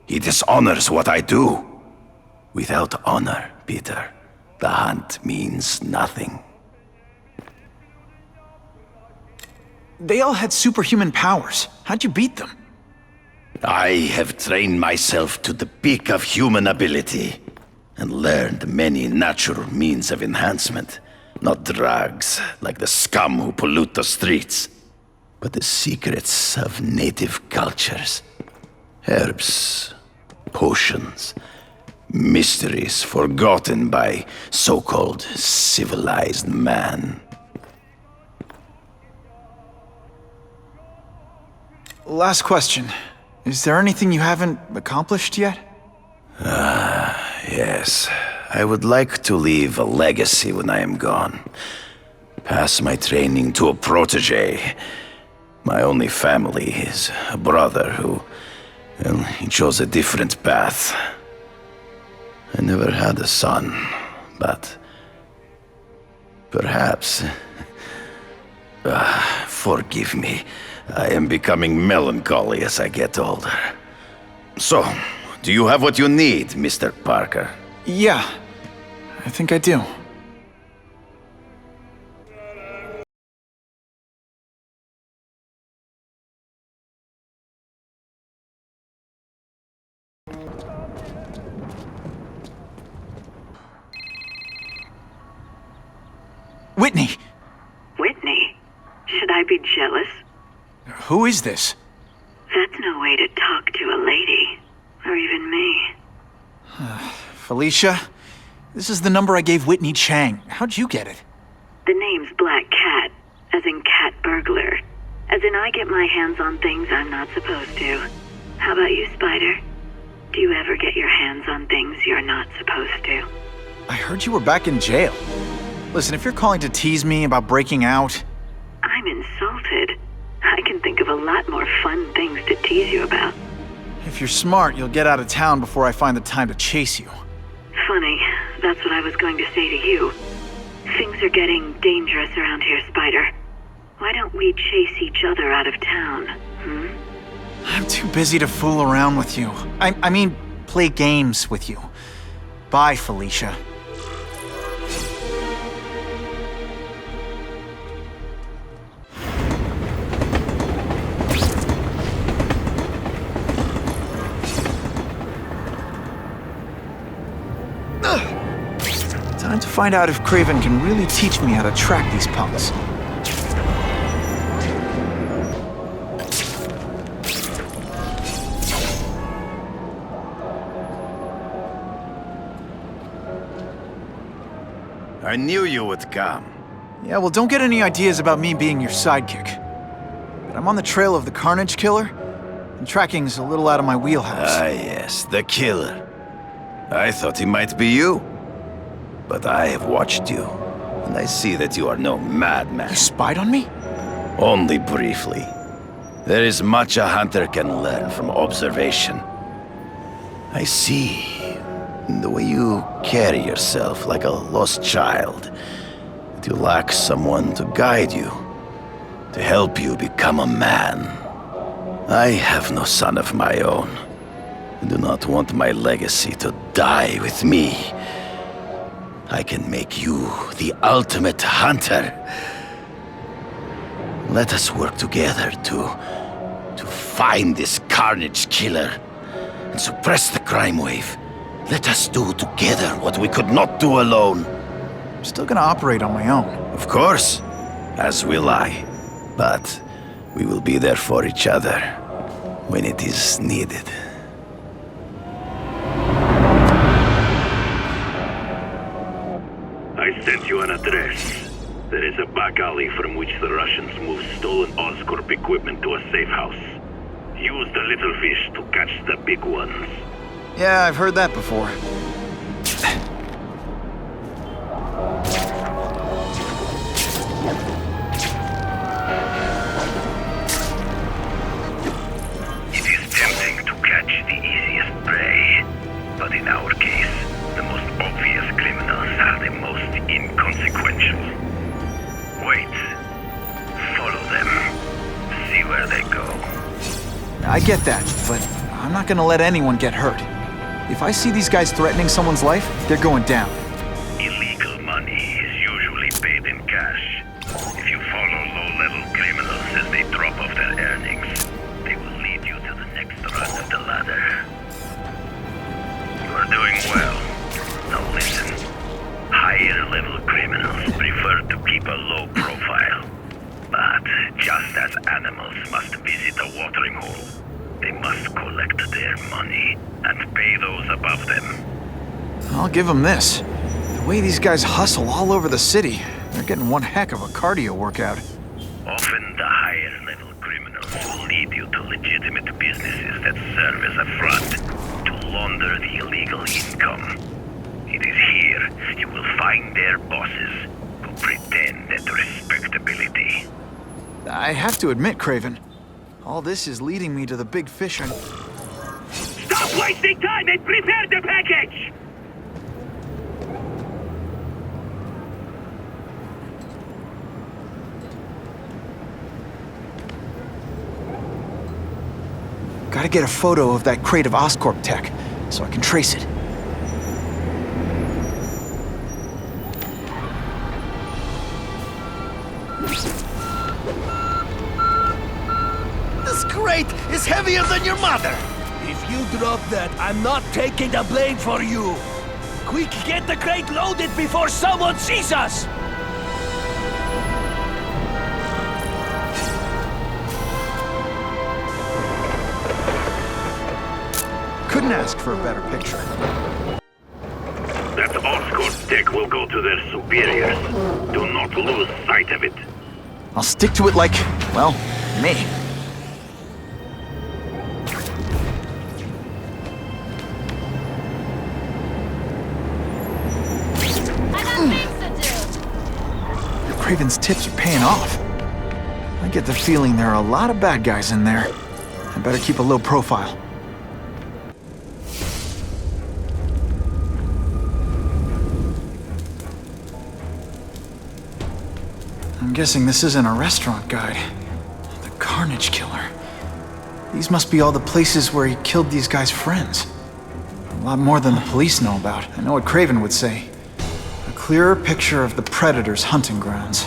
He dishonors what I do. Without honor, Peter, the hunt means nothing. They all had superhuman powers. How'd you beat them? I have trained myself to the peak of human ability and learned many natural means of enhancement. Not drugs, like the scum who pollute the streets, but the secrets of native cultures. Herbs, potions, mysteries forgotten by so-called civilized man. Last question. Is there anything you haven't accomplished yet? Yes. I would like to leave a legacy when I am gone. Pass my training to a protege. My only family is a brother who, well, he chose a different path. I never had a son, but perhaps... forgive me. I am becoming melancholy as I get older. So, do you have what you need, Mr. Parker? Yeah, I think I do. Whitney! Whitney? Should I be jealous? Who is this? That's no way to talk to a lady. Or even me. Felicia? This is the number I gave Whitney Chang. How'd you get it? The name's Black Cat, as in cat burglar. As in I get my hands on things I'm not supposed to. How about you, Spider? Do you ever get your hands on things you're not supposed to? I heard you were back in jail. Listen, if you're calling to tease me about breaking out... I'm insulted. I can think of a lot more fun things to tease you about. If you're smart, you'll get out of town before I find the time to chase you. Funny, that's what I was going to say to you. Things are getting dangerous around here, Spider. Why don't we chase each other out of town, I'm too busy to fool around with you. I mean, play games with you. Bye, Felicia. Time to find out if Craven can really teach me how to track these punks. I knew you would come. Yeah, well, don't get any ideas about me being your sidekick. But I'm on the trail of the Carnage Killer, and tracking's a little out of my wheelhouse. Ah, yes, the killer. I thought he might be you. But I have watched you, and I see that you are no madman. You spied on me? Only briefly. There is much a hunter can learn from observation. I see The way you carry yourself like a lost child. That you lack someone to guide you, to help you become a man. I have no son of my own. I do not want my legacy to die with me. I can make you the ultimate hunter. Let us work together to find this carnage killer and suppress the crime wave. Let us do together what we could not do alone. I'm still gonna operate on my own. Of course, as will I. But we will be there for each other when it is needed. I sent you an address. There is a back alley from which the Russians move stolen Oscorp equipment to a safe house. Use the little fish to catch the big ones. Yeah, I've heard that before. It is tempting to catch the easiest prey, but in our case, the most obvious criminals are the most inconsequential. Wait. Follow them. See where they go. I get that, but I'm not gonna let anyone get hurt. If I see these guys threatening someone's life, they're going down. Illegal money is usually paid in cash. If you follow low-level criminals as they drop off their earnings, they will lead you to the next rung of the ladder. You are doing well. Now listen. Higher-level criminals prefer to keep a low profile. But just as animals must visit a watering hole, they must collect their money and pay those above them. I'll give them this. The way these guys hustle all over the city, they're getting one heck of a cardio workout. Often the higher-level criminals will lead you to legitimate businesses that serve as a front to launder the illegal income. It is here you will find their bosses who pretend at respectability. I have to admit, Craven, all this is leading me to the big fish and... Stop wasting time and prepare the package! Gotta get a photo of that crate of Oscorp tech, so I can trace it. This crate is heavier than your mother! If you drop that, I'm not taking the blame for you! Quick, get the crate loaded before someone sees us! Couldn't ask for a better picture. That Oscorp tech will go to their superiors. Do not lose sight of it. I'll stick to it like, well, me. Craven's tips are paying off. I get the feeling there are a lot of bad guys in there. I better keep a low profile. I'm guessing this isn't a restaurant guide. The Carnage Killer. These must be all the places where he killed these guys' friends. A lot more than the police know about. I know what Craven would say. A clearer picture of the Predator's hunting grounds.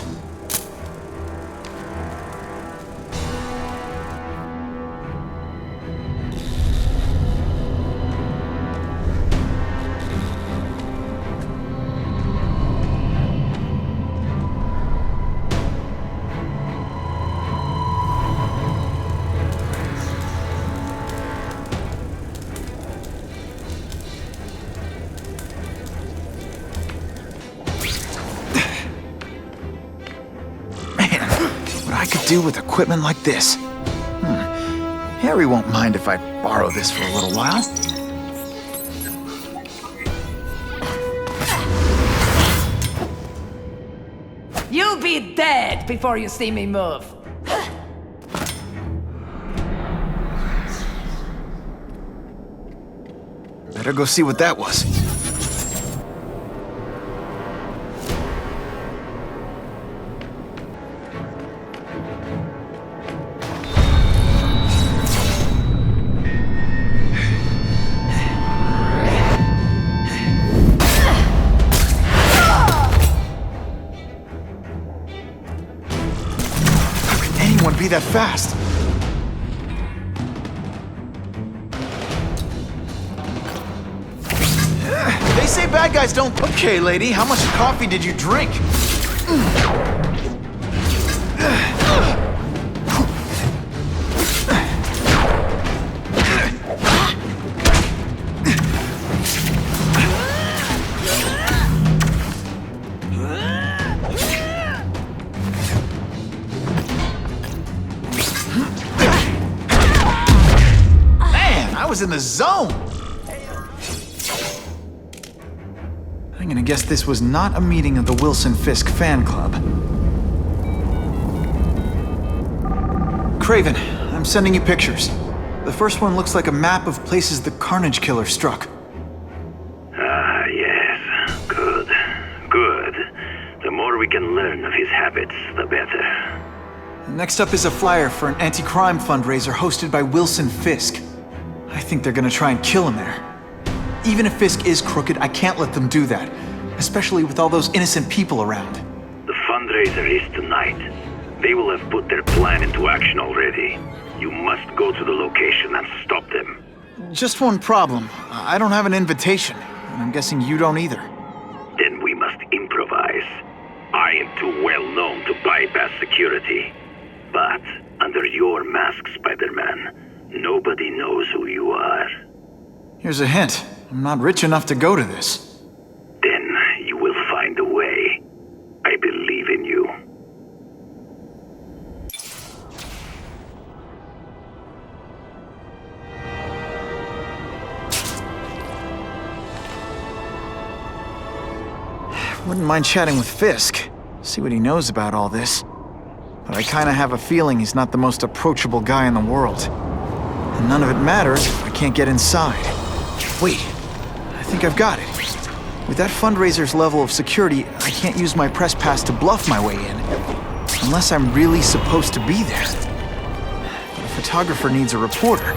Do with equipment like this. Harry won't mind if I borrow this for a little while. You'll be dead before you see me move. Better go see what that was. that fast. They say bad guys don't... Okay, lady, how much coffee did you drink? Man, I was in the zone! I'm gonna guess this was not a meeting of the Wilson Fisk fan club. Craven, I'm sending you pictures. The first one looks like a map of places the Carnage Killer struck. Ah, yes. Good. Good. The more we can learn of his habits, the better. Next up is a flyer for an anti-crime fundraiser hosted by Wilson Fisk. I think they're gonna try and kill him there. Even if Fisk is crooked, I can't let them do that. Especially with all those innocent people around. The fundraiser is tonight. They will have put their plan into action already. You must go to the location and stop them. Just one problem. I don't have an invitation, and I'm guessing you don't either. Then we must improvise. I am too well known to bypass security. But under your mask, Spider-Man, nobody knows who you are. Here's a hint. I'm not rich enough to go to this. Then you will find a way. I believe in you. Wouldn't mind chatting with Fisk. See what he knows about all this. But I kinda have a feeling he's not the most approachable guy in the world. And none of it matters if I can't get inside. Wait, I think I've got it. With that fundraiser's level of security, I can't use my press pass to bluff my way in. Unless I'm really supposed to be there. But a photographer needs a reporter.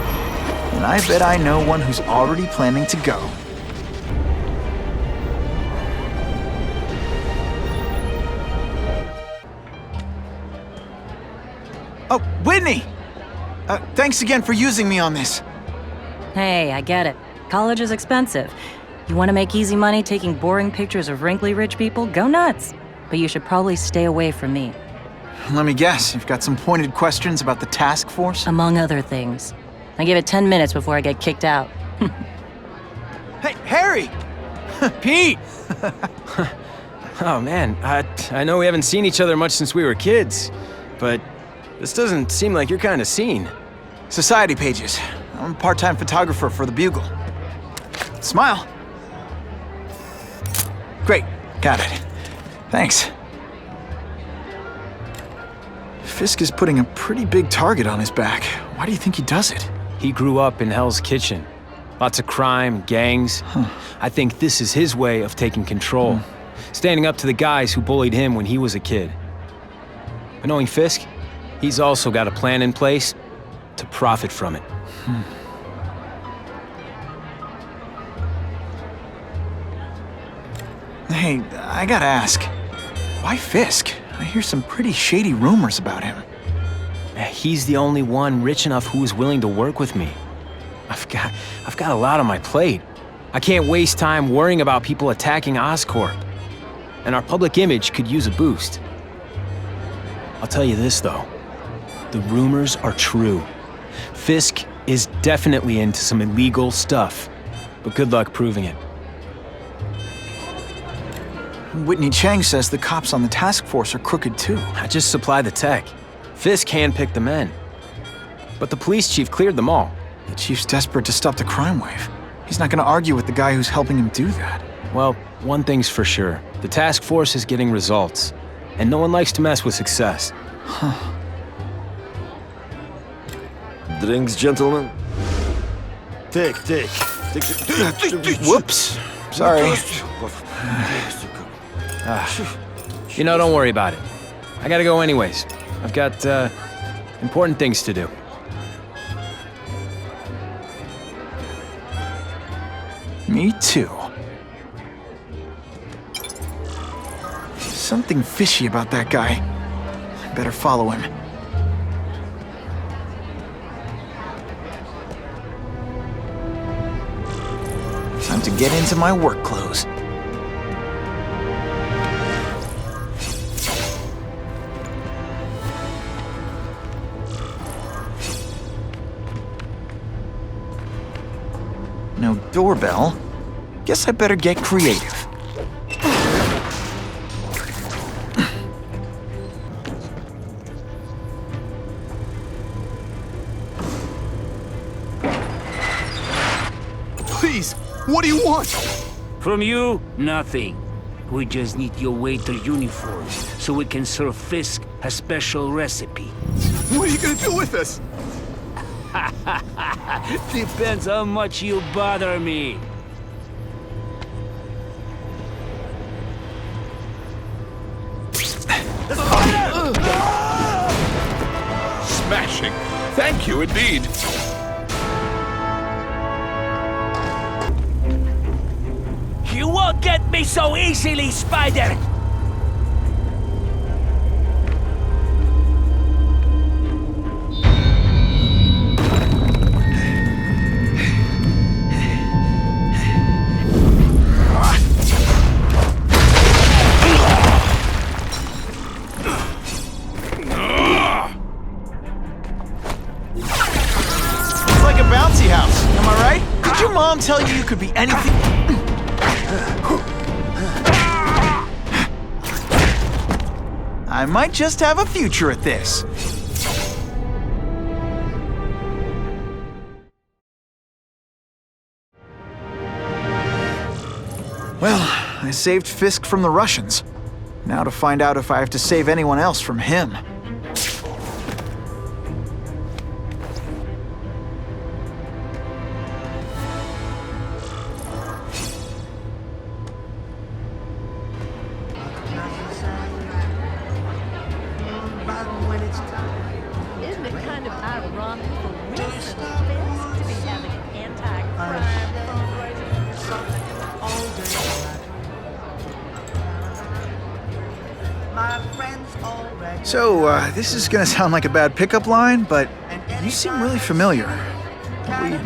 And I bet I know one who's already planning to go. Oh, Whitney! Thanks again for using me on this. Hey, I get it. College is expensive. You want to make easy money taking boring pictures of wrinkly rich people? Go nuts. But you should probably stay away from me. Let me guess, you've got some pointed questions about the task force? Among other things. I give it 10 minutes before I get kicked out. Hey, Harry! Pete! Oh man, I know we haven't seen each other much since we were kids, but this doesn't seem like your kind of scene. Society pages. I'm a part-time photographer for the Bugle. Smile. Great, got it. Thanks. Fisk is putting a pretty big target on his back. Why do you think he does it? He grew up in Hell's Kitchen. Lots of crime, gangs. I think this is his way of taking control. Standing up to the guys who bullied him when he was a kid. But knowing Fisk, he's also got a plan in place to profit from it. Hey, I gotta ask, why Fisk? I hear some pretty shady rumors about him. He's the only one rich enough who is willing to work with me. I've got a lot on my plate. I can't waste time worrying about people attacking Oscorp. And our public image could use a boost. I'll tell you this, though. The rumors are true. Fisk is definitely into some illegal stuff, but good luck proving it. Whitney Chang says the cops on the task force are crooked too. I just supply the tech. Fisk handpicked the men. But the police chief cleared them all. The chief's desperate to stop the crime wave. He's not gonna argue with the guy who's helping him do that. Well, one thing's for sure. The task force is getting results. And no one likes to mess with success. Drinks, gentlemen? Take. Whoops. Sorry. You know, don't worry about it. I gotta go anyways. I've got, important things to do. Me too. Something fishy about that guy. I better follow him. time to get into my work clothes. No doorbell. Guess I better get creative. Please, what do you want? From you, nothing. We just need your waiter uniform so we can serve Fisk a special recipe. What are you gonna do with us? Depends how much you bother me. Smashing. Thank you indeed. You won't get me so easily, Spider! It's like a bouncy house, am I right? Did your mom tell you you could be anything? I might just have a future at this. Well, I saved Fisk from the Russians. Now to find out if I have to save anyone else from him. Isn't it kind of ironic for Wilson to be having an anti-crime fundraiser or something all day? My friends already. So, this is gonna sound like a bad pickup line, but you seem really familiar. Have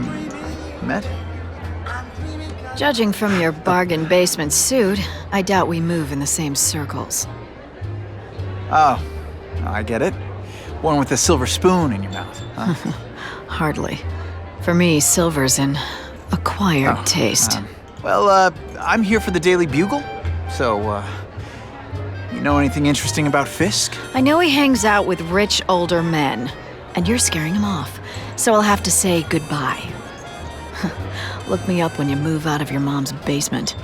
we met? Judging from your bargain basement suit, I doubt we move in the same circles. Oh, I get it. One with a silver spoon in your mouth, huh? Hardly. For me, silver's an acquired taste. Well, I'm here for the Daily Bugle, so, you know anything interesting about Fisk? I know he hangs out with rich older men, and you're scaring him off, so I'll have to say goodbye. Look me up when you move out of your mom's basement.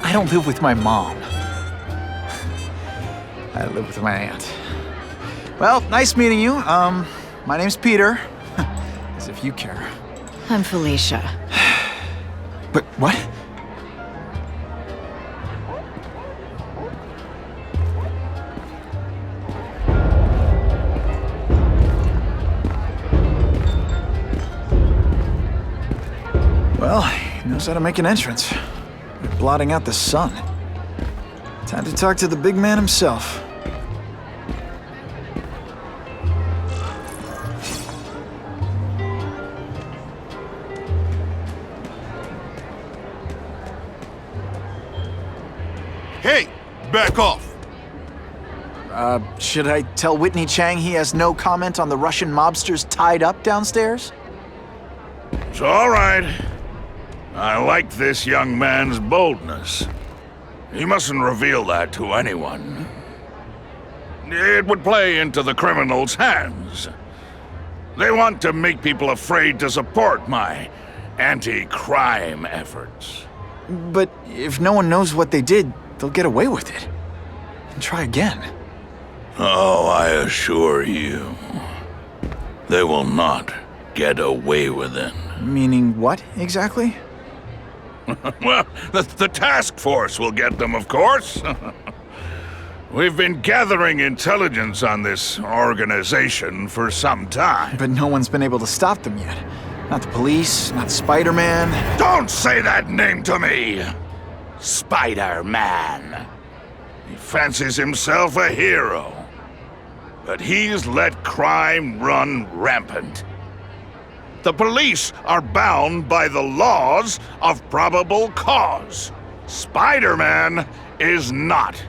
I don't live with my mom. I live with my aunt. Well, nice meeting you. My name's Peter. As if you care. I'm Felicia. But what? Well, he knows how to make an entrance. By blotting out the sun. Time to talk to the big man himself. Hey, back off. Should I tell Whitney Chang he has no comment on the Russian mobsters tied up downstairs? It's all right. I like this young man's boldness. He mustn't reveal that to anyone. It would play into the criminals' hands. They want to make people afraid to support my anti-crime efforts. But if no one knows what they did, they'll get away with it. And try again. Oh, I assure you, they will not get away with it. Meaning what, exactly? Well, the task force will get them, of course. We've been gathering intelligence on this organization for some time. But no one's been able to stop them yet. Not the police, not Spiderman. Don't say that name to me! Spider-Man. He fancies himself a hero. But he's let crime run rampant. The police are bound by the laws of probable cause. Spider-Man is not.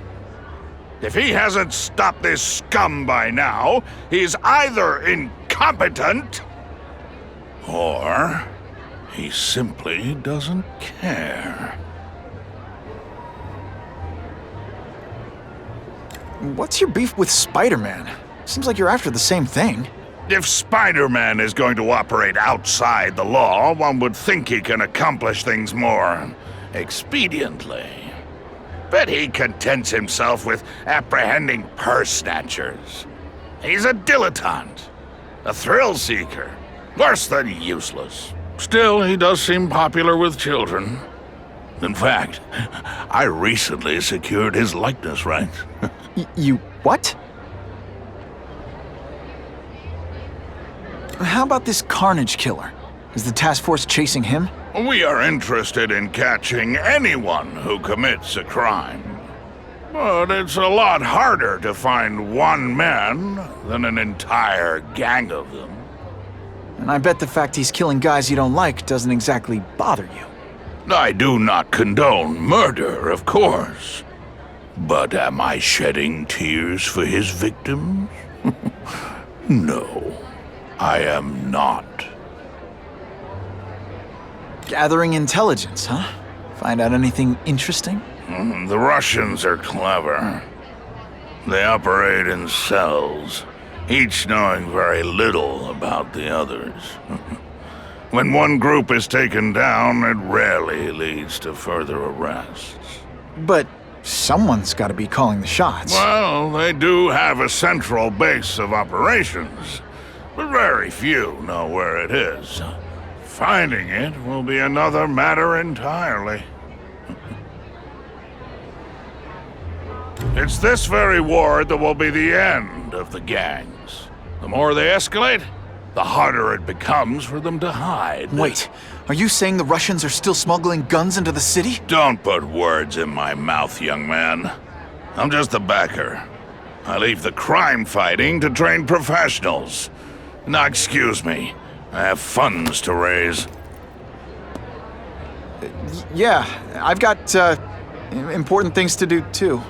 If he hasn't stopped this scum by now, he's either incompetent or he simply doesn't care. What's your beef with Spider-Man? Seems like you're after the same thing. If Spider-Man is going to operate outside the law, one would think he can accomplish things more expediently. But he contents himself with apprehending purse snatchers. He's a dilettante, a thrill-seeker, worse than useless. Still, he does seem popular with children. In fact, I recently secured his likeness rights. You what? How about this Carnage killer? Is the task force chasing him? We are interested in catching anyone who commits a crime. But it's a lot harder to find one man than an entire gang of them. And I bet the fact he's killing guys you don't like doesn't exactly bother you. I do not condone murder, of course. But am I shedding tears for his victims? No, I am not. Gathering intelligence, huh? Find out anything interesting? The Russians are clever. They operate in cells, each knowing very little about the others. When one group is taken down, it rarely leads to further arrests. But someone's got to be calling the shots. Well, they do have a central base of operations, but very few know where it is. Finding it will be another matter entirely. It's this very war that will be the end of the gangs. The more they escalate, the harder it becomes for them to hide. Wait, are you saying the Russians are still smuggling guns into the city? Don't put words in my mouth, young man. I'm just a backer. I leave the crime fighting to trained professionals. Now, excuse me. I have funds to raise. Yeah, I've got, important things to do, too.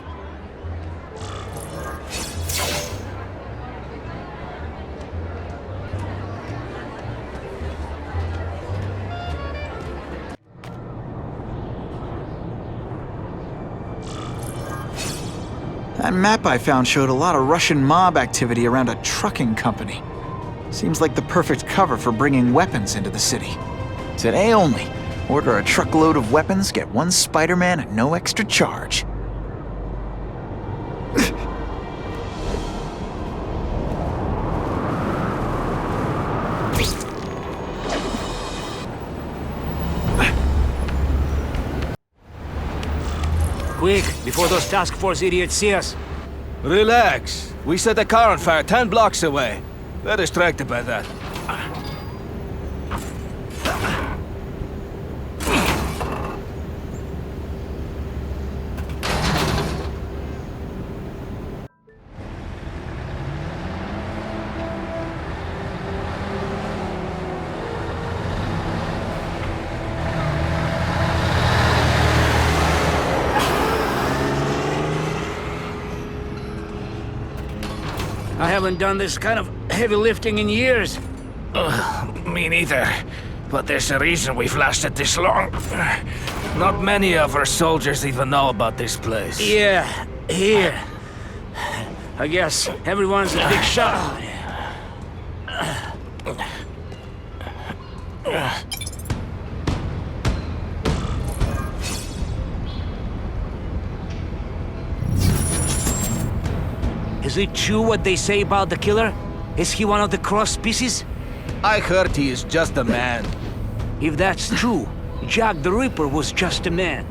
That map I found showed a lot of Russian mob activity around a trucking company. Seems like the perfect cover for bringing weapons into the city. Today only, order a truckload of weapons, get one Spider-Man at no extra charge. Quick, before those task force idiots see us. Relax. We set a car on fire 10 blocks away. They're distracted by that. I haven't done this kind of heavy lifting in years. Me neither. But there's a reason we've lasted this long. Not many of our soldiers even know about this place. Yeah, here. I guess everyone's a big shot. Is it true what they say about the killer? Is he one of the cross species? I heard he is just a man. If that's true, Jack the Ripper was just a man.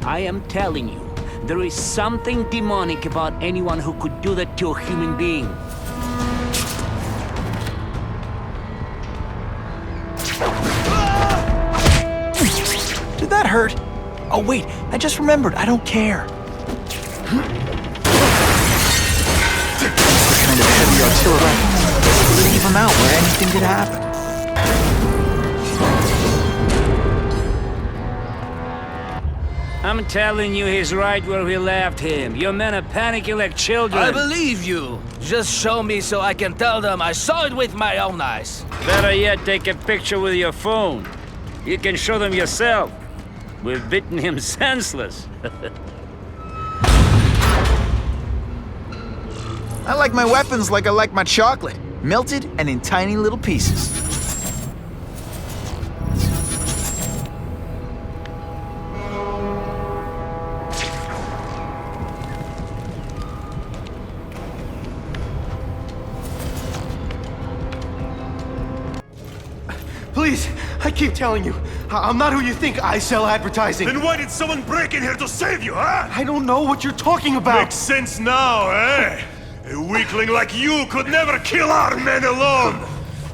I am telling you, there is something demonic about anyone who could do that to a human being. Did that hurt? Oh wait, I just remembered, I don't care. Kind of heavy artillery. Leave him out where anything could happen. I'm telling you he's right where we left him. Your men are panicking like children. I believe you. Just show me so I can tell them I saw it with my own eyes. Better yet, take a picture with your phone. You can show them yourself. We've beaten him senseless. I like my weapons like I like my chocolate. Melted and in tiny little pieces. Please, I keep telling you, I'm not who you think. I sell advertising. Then why did someone break in here to save you, huh? I don't know what you're talking about. Makes sense now, eh? A weakling like you could never kill our men alone.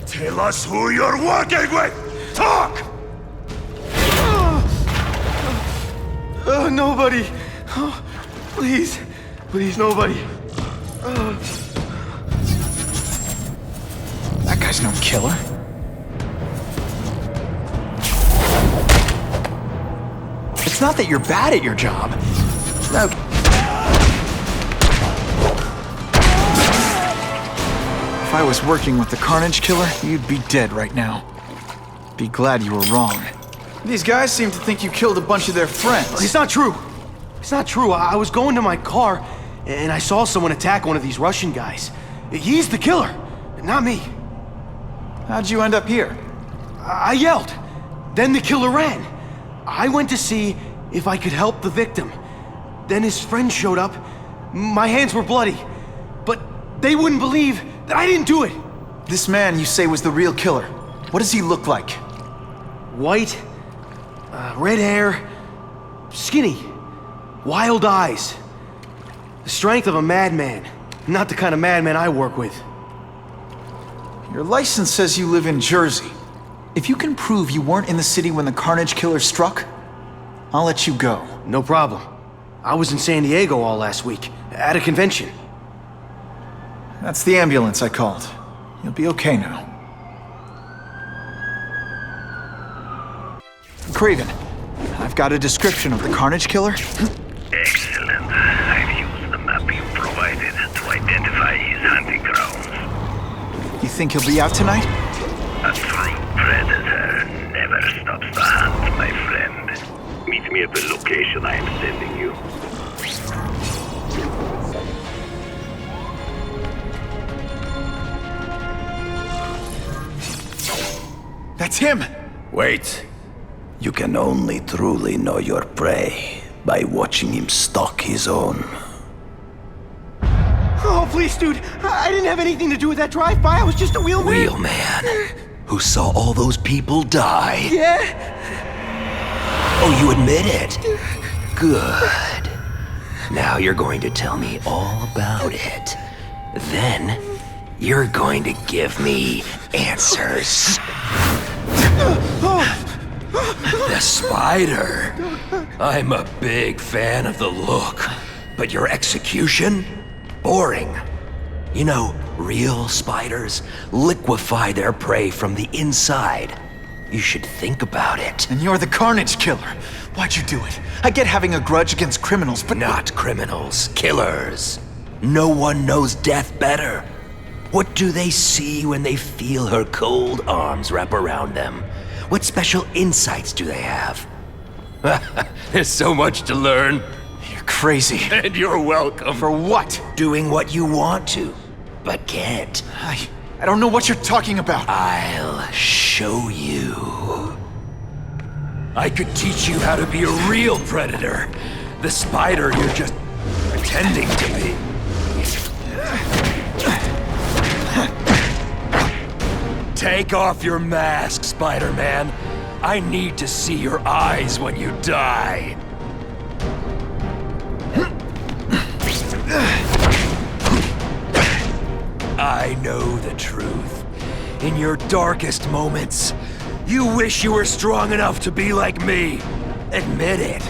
Tell us who you're working with. Talk! Nobody. Oh, please, nobody. That guy's no killer. It's not that you're bad at your job. No. If I was working with the Carnage Killer, you'd be dead right now. Be glad you were wrong. These guys seem to think you killed a bunch of their friends. It's not true. It's not true. I was going to my car, and I saw someone attack one of these Russian guys. He's the killer, not me. How'd you end up here? I yelled. Then the killer ran. I went to see if I could help the victim. Then his friends showed up. My hands were bloody. But they wouldn't believe that I didn't do it. This man you say was the real killer. What does he look like? White, red hair, skinny, wild eyes. The strength of a madman. Not the kind of madman I work with. Your license says you live in Jersey. If you can prove you weren't in the city when the Carnage Killer struck, I'll let you go. No problem. I was in San Diego all last week, at a convention. That's the ambulance I called. You'll be okay now. Craven, I've got a description of the Carnage Killer. Excellent. I've used the map you provided to identify his hunting grounds. You think he'll be out tonight? A true predator never stops the hunt, my friend. Meet me at the location I am sending you. That's him! Wait. You can only truly know your prey by watching him stalk his own. Oh, please, dude. I didn't have anything to do with that drive-by. I was just a wheelman. Wheelman? Who saw all those people die? Yeah? Oh, you admit it? Good. Now you're going to tell me all about it. Then, you're going to give me answers. The spider. I'm a big fan of the look, but your execution? Boring. You know, real spiders liquefy their prey from the inside. You should think about it. And you're the Carnage Killer. Why'd you do it? I get having a grudge against criminals, but... Not criminals, killers. No one knows death better. What do they see when they feel her cold arms wrap around them? What special insights do they have? There's so much to learn. You're crazy. And you're welcome. For what? Doing what you want to, but can't. I don't know what you're talking about. I'll show you. I could teach you how to be a real predator. The spider you're just pretending to be. Take off your mask, Spider-Man. I need to see your eyes when you die. I know the truth. In your darkest moments, you wish you were strong enough to be like me. Admit it.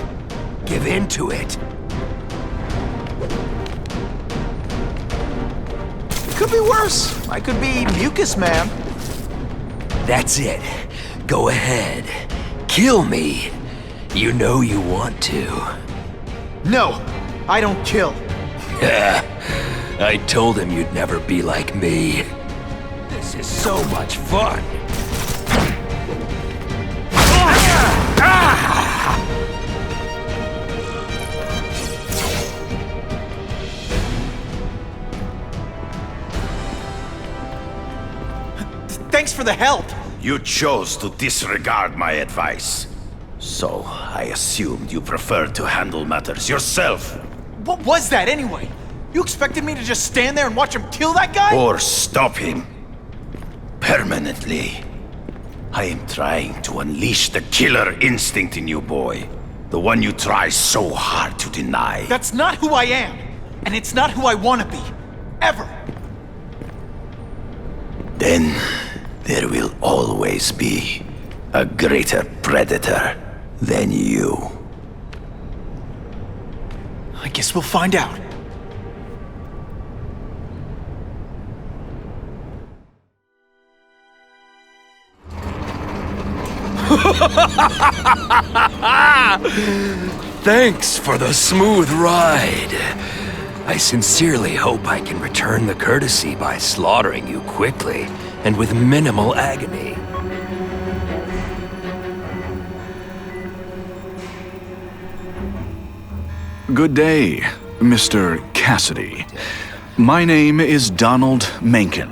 Give in to it. It could be worse. I could be Mucus Man. That's it. Go ahead. Kill me. You know you want to. No, I don't kill. I told him you'd never be like me. This is so much fun. Thanks for the help. You chose to disregard my advice. So, I assumed you preferred to handle matters yourself. What was that anyway? You expected me to just stand there and watch him kill that guy? Or stop him. Permanently. I am trying to unleash the killer instinct in you, boy. The one you try so hard to deny. That's not who I am. And it's not who I want to be. Ever. Then, there will always be a greater predator than you. I guess we'll find out. Thanks for the smooth ride. I sincerely hope I can return the courtesy by slaughtering you quickly and with minimal agony. Good day, Mr. Cassidy. My name is Donald Mencken.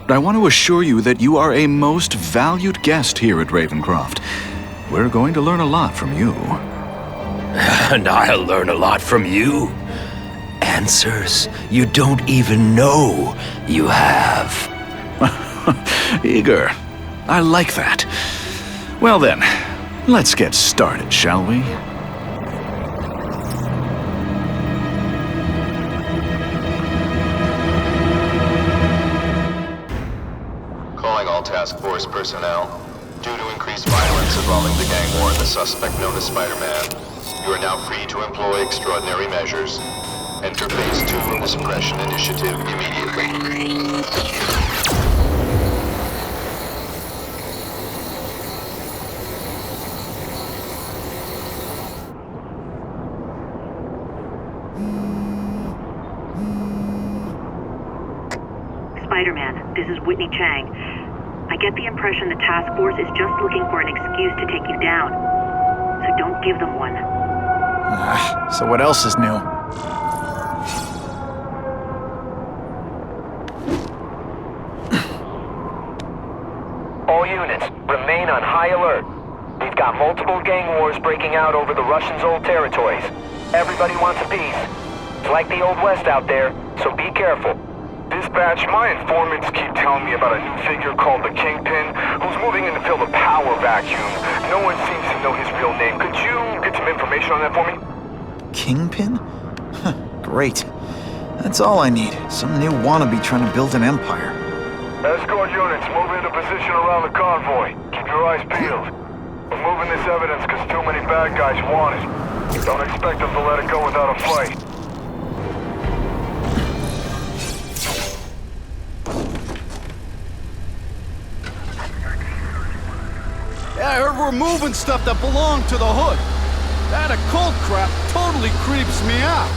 I want to assure you that you are a most valued guest here at Ravencroft. We're going to learn a lot from you. And I'll learn a lot from you. Answers you don't even know you have. Eager. I like that. Well then, let's get started, shall we? Calling all task force personnel. Due to increased violence involving the gang war and the suspect known as Spider-Man, you are now free to employ extraordinary measures. Enter Phase 2 of the Suppression Initiative immediately. Spider-Man, this is Whitney Chang. I get the impression the task force is just looking for an excuse to take you down. So don't give them one. So what else is new? All units, remain on high alert. We've got multiple gang wars breaking out over the Russians' old territories. Everybody wants a piece. It's like the Old West out there, so be careful. Dispatch, my informants keep telling me about a new figure called the Kingpin, who's moving in to fill the power vacuum. No one seems to know his real name. Could you get some information on that for me? Kingpin? Great. That's all I need. Some new wannabe trying to build an empire. Escort units, move into position around the convoy. Keep your eyes peeled. We're moving this evidence because too many bad guys want it. Don't expect them to let it go without a fight. Yeah, I heard we're moving stuff that belonged to the Hood. That occult crap totally creeps me out.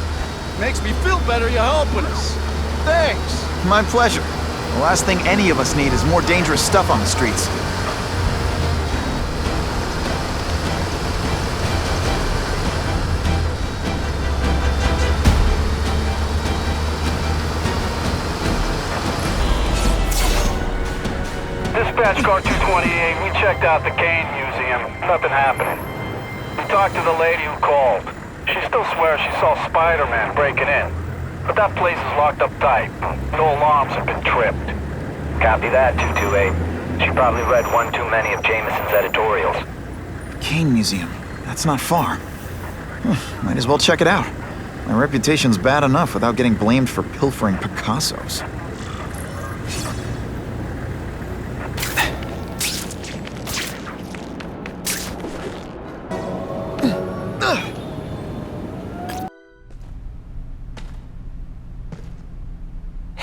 Makes me feel better you're helping us. Thanks. My pleasure. The last thing any of us need is more dangerous stuff on the streets. Dispatch Car 228, we checked out the Kane Museum. Nothing happening. We talked to the lady who called. She still swears she saw Spider-Man breaking in. But that place is locked up tight. No alarms have been tripped. Copy that, 228. She probably read one too many of Jameson's editorials. Kane Museum. That's not far. Might as well check it out. My reputation's bad enough without getting blamed for pilfering Picassos.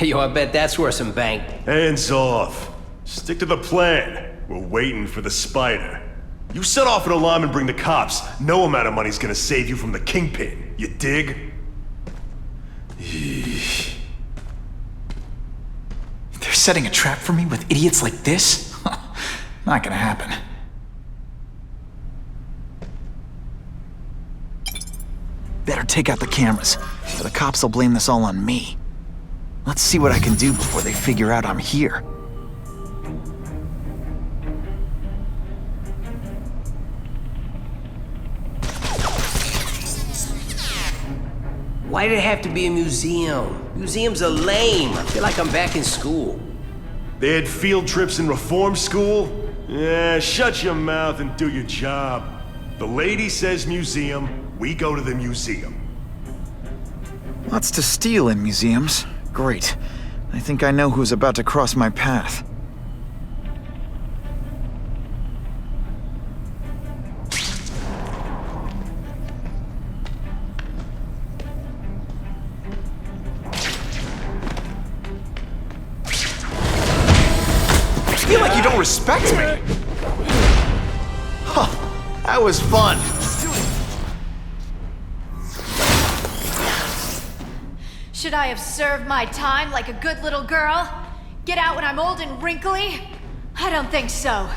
Yo, I bet that's worth some bank. Hands off. Stick to the plan. We're waiting for the spider. You set off an alarm and bring the cops. No amount of money's gonna save you from the Kingpin. You dig? They're setting a trap for me with idiots like this? Not gonna happen. Better take out the cameras, or the cops will blame this all on me. Let's see what I can do before they figure out I'm here. Why did it have to be a museum? Museums are lame. I feel like I'm back in school. They had field trips in reform school? Yeah, shut your mouth and do your job. The lady says museum, we go to the museum. Lots to steal in museums. Great. I think I know who's about to cross my path. I feel like you don't respect me. Huh, that was fun. Should I have served my time like a good little girl? Get out when I'm old and wrinkly? I don't think so.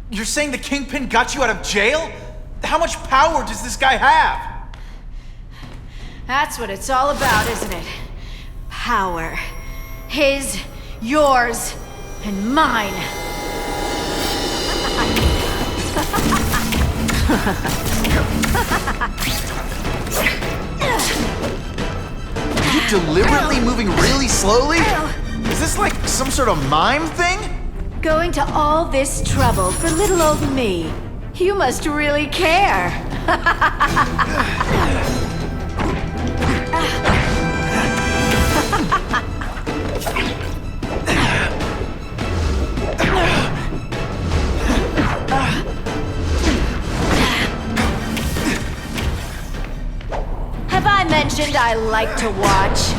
You're saying the Kingpin got you out of jail? How much power does this guy have? That's what it's all about, isn't it? Power. His, yours, and mine. Are you deliberately moving really slowly? Is this like some sort of mime thing? Going to all this trouble for little old me. You must really care. Have I mentioned I like to watch?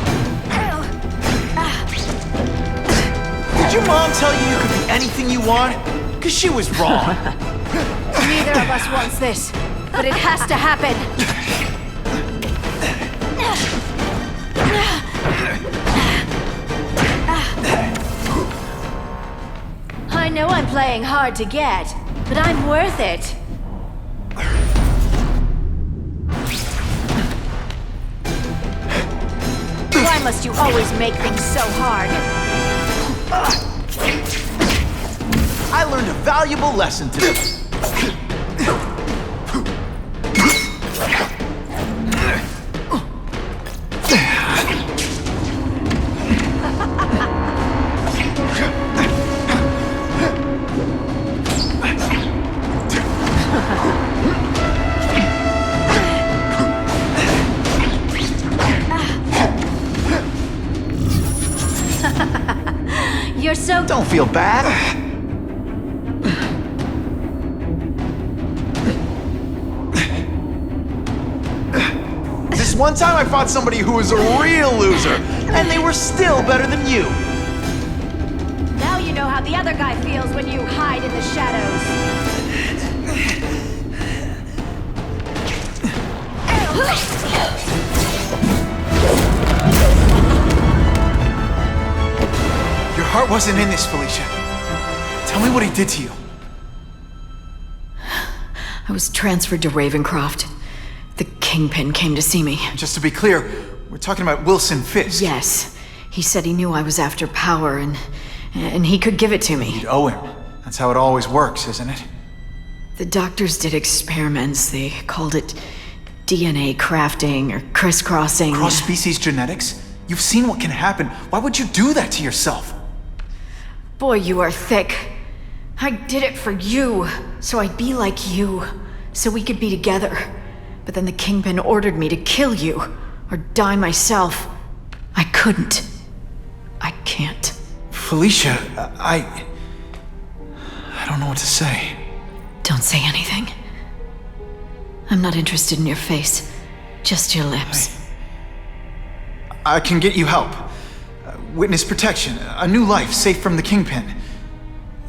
Did your mom tell you you could be anything you want? Because she was wrong. Neither of us wants this, but it has to happen. I know I'm playing hard to get, but I'm worth it. Why must you always make things so hard? I learned a valuable lesson today. You're so... Don't feel bad. This one time I fought somebody who was a real loser, and they were still better than you. Now you know how the other guy feels when you hide in the shadows. Your heart wasn't in this, Felicia. Tell me what he did to you. I was transferred to Ravencroft. The Kingpin came to see me. Just to be clear, we're talking about Wilson Fisk. Yes. He said he knew I was after power and he could give it to me. You'd owe him. That's how it always works, isn't it? The doctors did experiments. They called it DNA crafting or crisscrossing. Cross-species genetics? You've seen what can happen. Why would you do that to yourself? Boy, you are thick. I did it for you, so I'd be like you, so we could be together. But then the Kingpin ordered me to kill you, or die myself. I couldn't. I can't. Felicia, I don't know what to say. Don't say anything. I'm not interested in your face, just your lips. I can get you help. Witness protection, a new life safe from the Kingpin.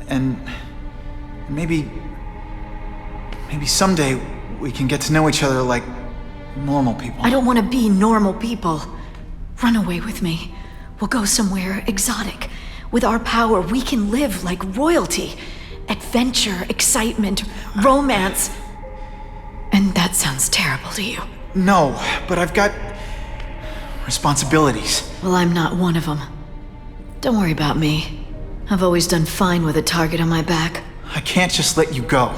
And maybe Maybe someday we can get to know each other like normal people. I don't want to be normal people. Run away with me. We'll go somewhere exotic. With our power, we can live like royalty. Adventure, excitement, romance. And that sounds terrible to you. No, but I've got responsibilities. Well, I'm not one of them. Don't worry about me. I've always done fine with a target on my back. I can't just let you go.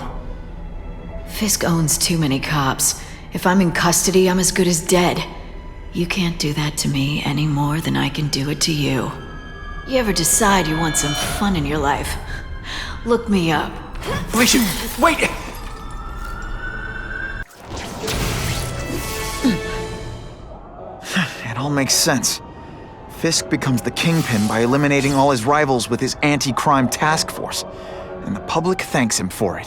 Fisk owns too many cops. If I'm in custody, I'm as good as dead. You can't do that to me any more than I can do it to you. You ever decide you want some fun in your life? Look me up. Wait! It all makes sense. Fisk becomes the kingpin by eliminating all his rivals with his anti-crime task force, and the public thanks him for it.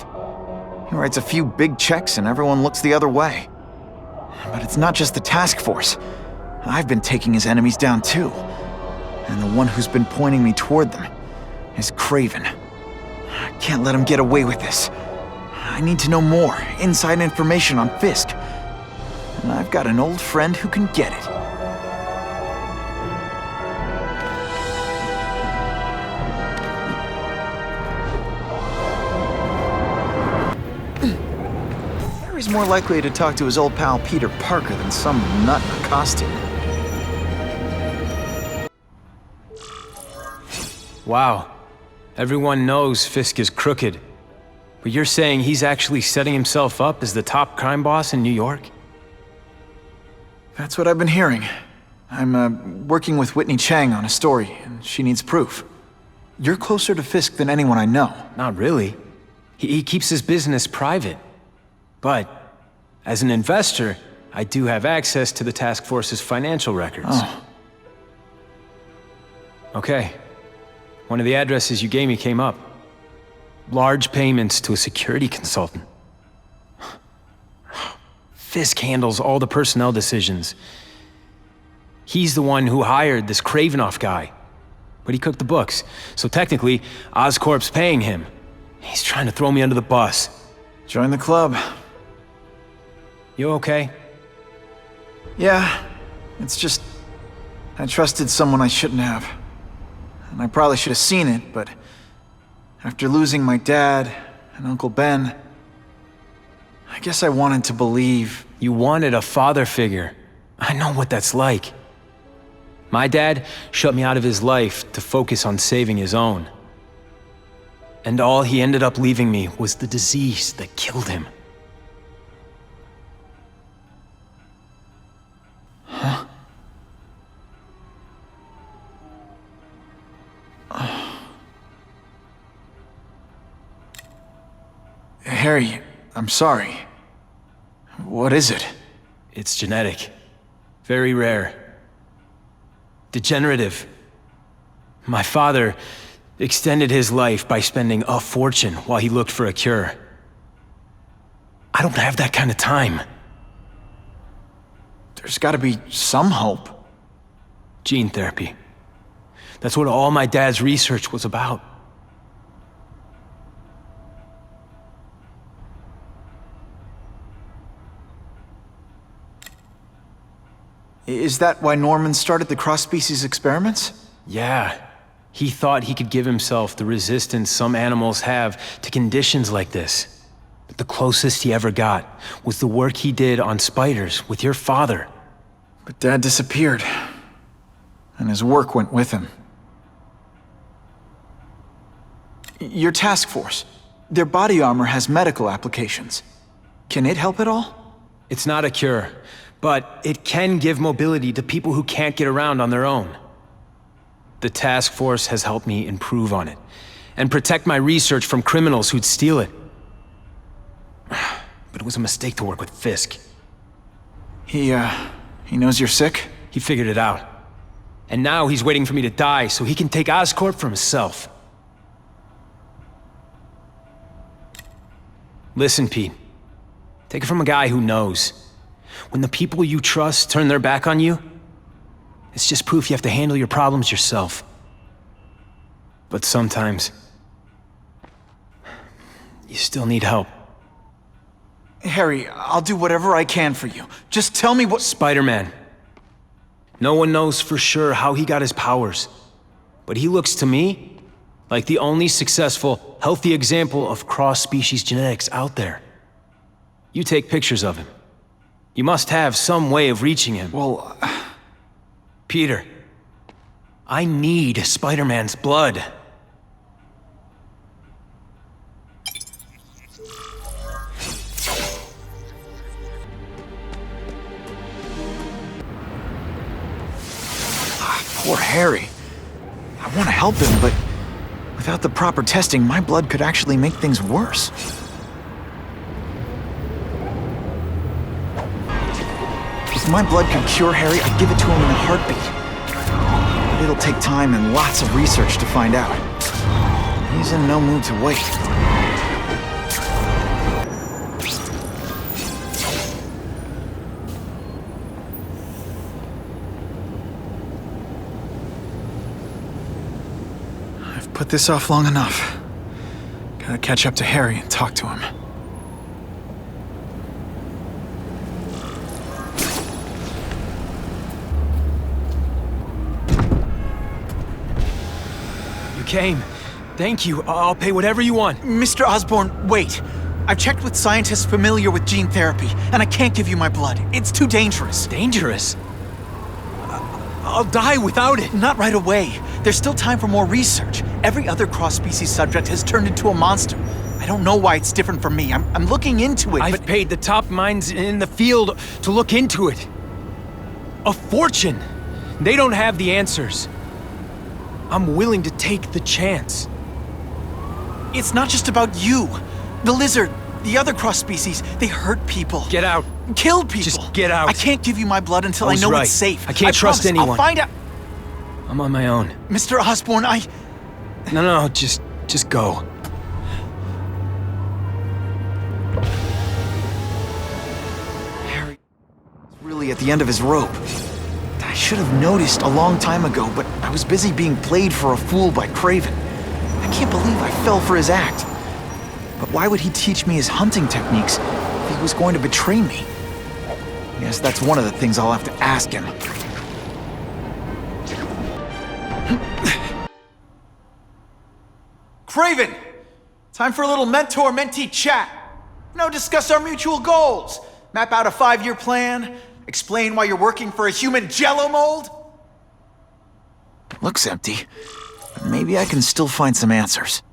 He writes a few big checks and everyone looks the other way. But it's not just the task force. I've been taking his enemies down too. And the one who's been pointing me toward them is Craven. I can't let him get away with this. I need to know more, inside information on Fisk. And I've got an old friend who can get it. He's more likely to talk to his old pal Peter Parker than some nut in a costume. Wow. Everyone knows Fisk is crooked. But you're saying he's actually setting himself up as the top crime boss in New York? That's what I've been hearing. I'm working with Whitney Chang on a story, and she needs proof. You're closer to Fisk than anyone I know. Not really. He keeps his business private. But, as an investor, I do have access to the task force's financial records. Oh. Okay. One of the addresses you gave me came up. Large payments to a security consultant. Fisk handles all the personnel decisions. He's the one who hired this Kravinoff guy. But he cooked the books, so technically, Oscorp's paying him. He's trying to throw me under the bus. Join the club. You okay? Yeah, it's just... I trusted someone I shouldn't have. And I probably should have seen it, but... after losing my dad and Uncle Ben... I guess I wanted to believe... You wanted a father figure. I know what that's like. My dad shut me out of his life to focus on saving his own. And all he ended up leaving me was the disease that killed him. Huh? Harry, I'm sorry. What is it? It's genetic. Very rare. Degenerative. My father extended his life by spending a fortune while he looked for a cure. I don't have that kind of time. There's gotta be some hope. Gene therapy. That's what all my dad's research was about. Is that why Norman started the cross-species experiments? Yeah. He thought he could give himself the resistance some animals have to conditions like this. But the closest he ever got was the work he did on spiders with your father. But Dad disappeared. And his work went with him. Your task force. Their body armor has medical applications. Can it help at all? It's not a cure, but it can give mobility to people who can't get around on their own. The task force has helped me improve on it, and protect my research from criminals who'd steal it. But it was a mistake to work with Fisk. He knows you're sick? He figured it out. And now he's waiting for me to die so he can take Oscorp for himself. Listen, Pete. Take it from a guy who knows. When the people you trust turn their back on you, it's just proof you have to handle your problems yourself. But sometimes, you still need help. Harry, I'll do whatever I can for you. Just tell me what— Spider-Man. No one knows for sure how he got his powers. But he looks to me like the only successful, healthy example of cross-species genetics out there. You take pictures of him. You must have some way of reaching him. Well... Peter, I need Spider-Man's blood. Poor Harry. I want to help him, but without the proper testing, my blood could actually make things worse. If my blood could cure Harry, I'd give it to him in a heartbeat. But it'll take time and lots of research to find out. He's in no mood to wait. I've put this off long enough. Gotta catch up to Harry and talk to him. Came. Thank you. I'll pay whatever you want. Mr. Osborn, wait. I've checked with scientists familiar with gene therapy, and I can't give you my blood. It's too dangerous. Dangerous? I'll die without it. Not right away. There's still time for more research. Every other cross-species subject has turned into a monster. I don't know why it's different from me. I'm looking into it, I've paid the top minds in the field to look into it. A fortune. They don't have the answers. I'm willing to take the chance. It's not just about you. The lizard, the other cross-species, they hurt people. Get out. Kill people. Just get out. I can't give you my blood until I know right. it's safe. I can't trust promise. anyone. I'll find out. I'm on my own. Mr. Osborn, No, just go. Harry is really at the end of his rope. I should have noticed a long time ago, but I was busy being played for a fool by Craven. I can't believe I fell for his act. But why would he teach me his hunting techniques if he was going to betray me? I guess that's one of the things I'll have to ask him. Craven! Time for a little mentor-mentee chat. Discuss our mutual goals. Map out a 5-year plan. Explain why you're working for a human jello mold? Looks empty, but maybe I can still find some answers.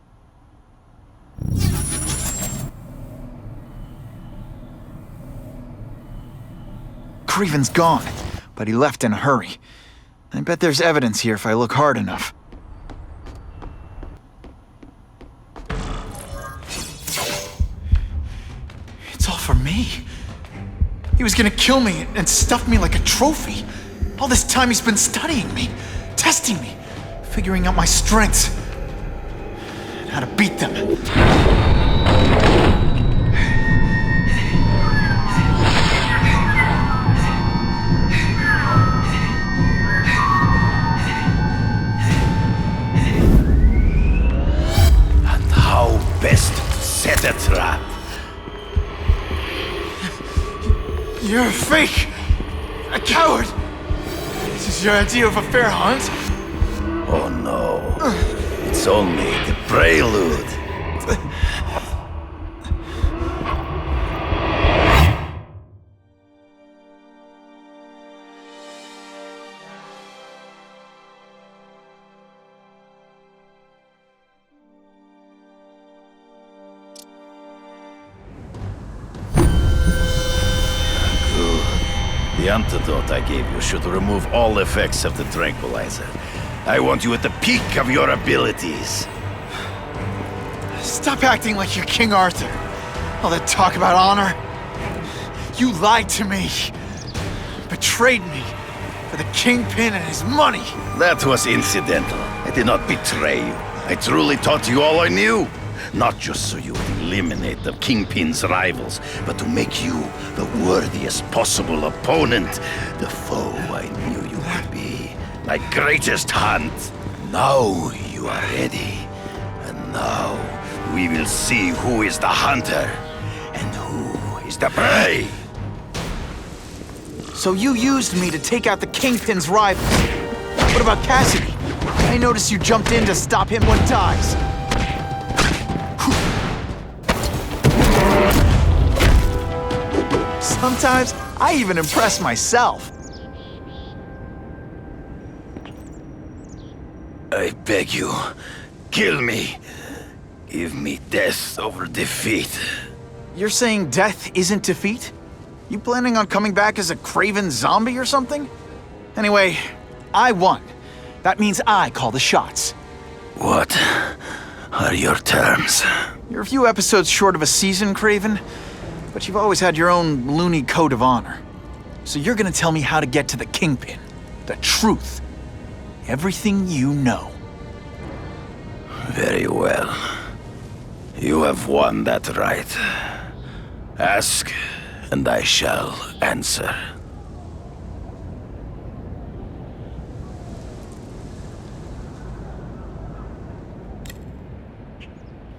Craven's gone, but he left in a hurry. I bet there's evidence here if I look hard enough. It's all for me. He was gonna kill me and stuff me like a trophy. All this time he's been studying me, testing me, figuring out my strengths, and how to beat them. And how best to set a trap. You're a fake! A coward! This is your idea of a fair hunt? Oh no. It's only the prelude. The antidote I gave you should remove all effects of the tranquilizer. I want you at the peak of your abilities. Stop acting like you're King Arthur. All that talk about honor. You lied to me. Betrayed me for the Kingpin and his money. That was incidental. I did not betray you. I truly taught you all I knew. Not just so you would eliminate the Kingpin's rivals, but to make you the worthiest possible opponent, the foe I knew you would be. My greatest hunt. Now you are ready. And now we will see who is the hunter and who is the prey. So you used me to take out the Kingpin's rivals. What about Cassidy? I noticed you jumped in to stop him when dies. Sometimes I even impress myself. I beg you, kill me. Give me death over defeat. You're saying death isn't defeat? You planning on coming back as a craven zombie or something? Anyway, I won. That means I call the shots. What are your terms? You're a few episodes short of a season, Craven, but you've always had your own loony code of honor. So you're gonna tell me how to get to the Kingpin. The truth. Everything you know. Very well. You have won that right. Ask, and I shall answer.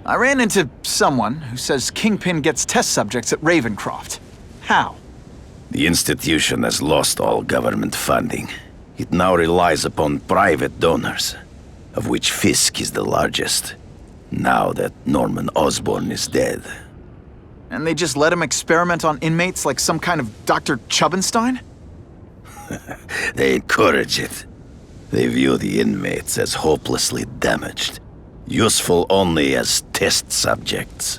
I ran into someone who says Kingpin gets test subjects at Ravencroft. How? The institution has lost all government funding. It now relies upon private donors, of which Fisk is the largest, now that Norman Osborn is dead. And they just let him experiment on inmates like some kind of Dr. Chubbenstein? They encourage it. They view the inmates as hopelessly damaged, useful only as test subjects.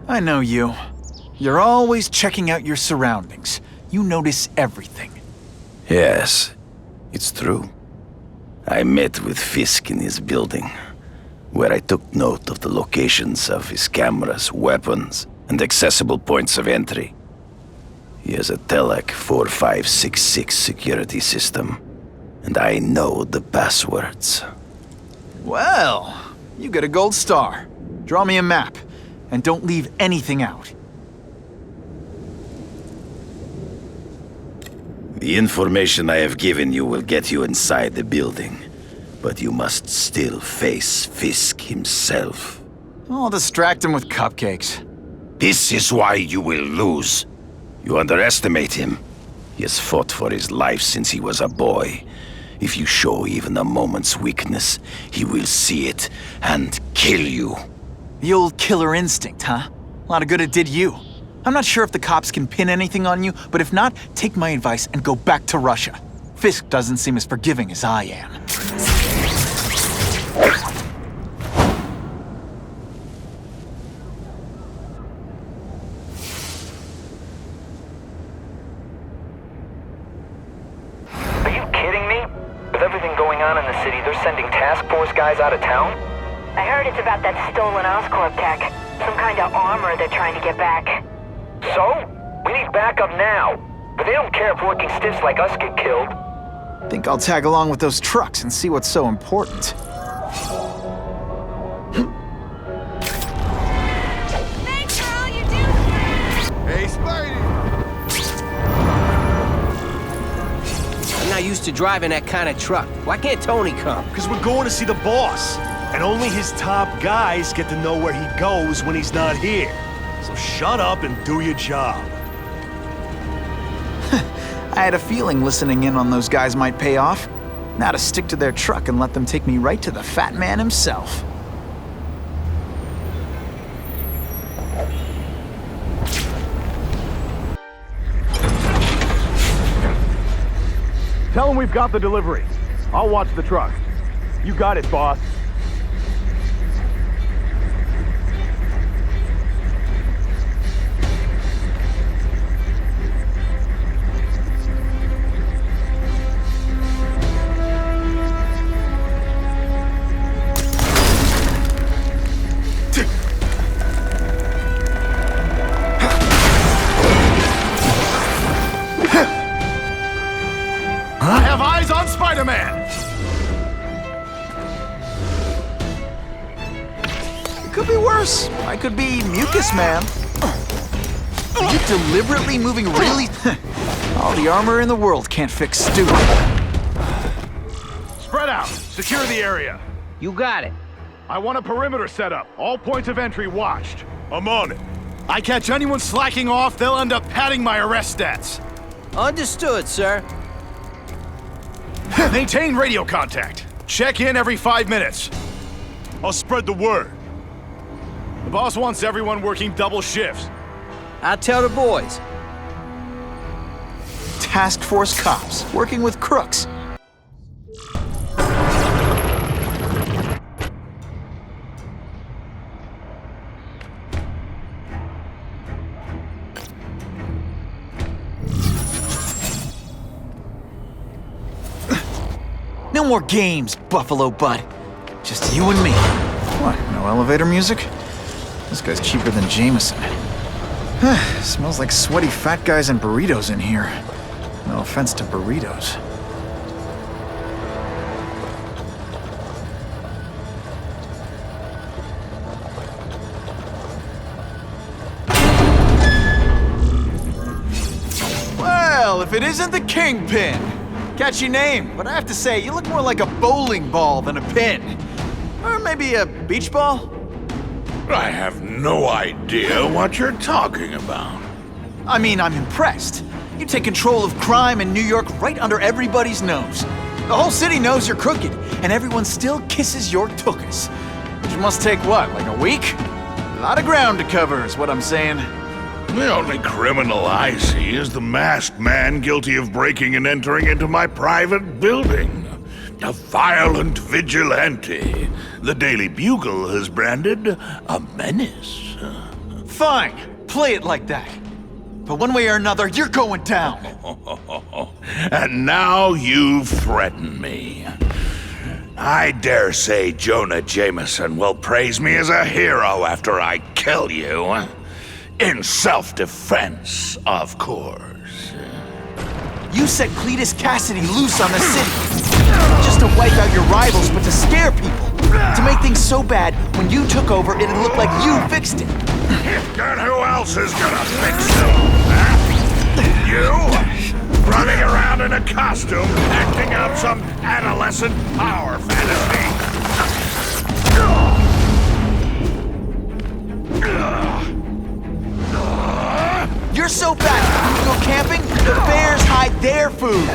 I know you. You're always checking out your surroundings. You notice everything. Yes, it's true. I met with Fisk in his building, where I took note of the locations of his cameras, weapons, and accessible points of entry. He has a Telec 4566 security system, and I know the passwords. Well, you get a gold star. Draw me a map, and don't leave anything out. The information I have given you will get you inside the building, but you must still face Fisk himself. I'll distract him with cupcakes. This is why you will lose. You underestimate him. He has fought for his life since he was a boy. If you show even a moment's weakness, he will see it and kill you. The old killer instinct, huh? A lot of good it did you. I'm not sure if the cops can pin anything on you, but if not, take my advice and go back to Russia. Fisk doesn't seem as forgiving as I am. Are you kidding me? With everything going on in the city, they're sending task force guys out of town? I heard it's about that stolen Oscorp tech. Some kind of armor they're trying to get back. So? We need backup now. But they don't care if working stiffs like us get killed. Think I'll tag along with those trucks and see what's so important. Thanks for all you do, Spidey! Hey, Spidey! I'm not used to driving that kind of truck. Why can't Tony come? Because we're going to see the boss. And only his top guys get to know where he goes when he's not here. So shut up and do your job. I had a feeling listening in on those guys might pay off. Now to stick to their truck and let them take me right to the fat man himself. Tell him we've got the delivery. I'll watch the truck. You got it, boss. I have eyes on Spider-Man! It could be worse. I could be Mucus Man. Are you deliberately moving really? All the armor in the world can't fix stupid. Spread out. Secure the area. You got it. I want a perimeter set up. All points of entry watched. I'm on it. I catch anyone slacking off, they'll end up padding my arrest stats. Understood, sir. Maintain radio contact. Check in every 5 minutes. I'll spread the word. The boss wants everyone working double shifts. I'll tell the boys. Task Force cops, working with crooks. No more games, Buffalo Butt. Just you and me. What, no elevator music? This guy's cheaper than Jameson. Smells like sweaty fat guys and burritos in here. No offense to burritos. Well, if it isn't the Kingpin! Catchy name, but I have to say, you look more like a bowling ball than a pin. Or maybe a beach ball? I have no idea what you're talking about. I mean, I'm impressed. You take control of crime in New York right under everybody's nose. The whole city knows you're crooked, and everyone still kisses your tuchus. Which must take what, like a week? A lot of ground to cover is what I'm saying. The only criminal I see is the masked man guilty of breaking and entering into my private building. A violent vigilante. The Daily Bugle has branded a menace. Fine, play it like that. But one way or another, you're going down. And now you've threatened me. I dare say Jonah Jameson will praise me as a hero after I kill you. In self-defense, of course. You set Cletus Cassidy loose on the city. Not just to wipe out your rivals, but to scare people. To make things so bad, when you took over, it'd look like you fixed it. And who else is gonna fix them? Huh? You? Running around in a costume, acting out some adolescent power fantasy. You're so bad, you go camping, the bears hide their food.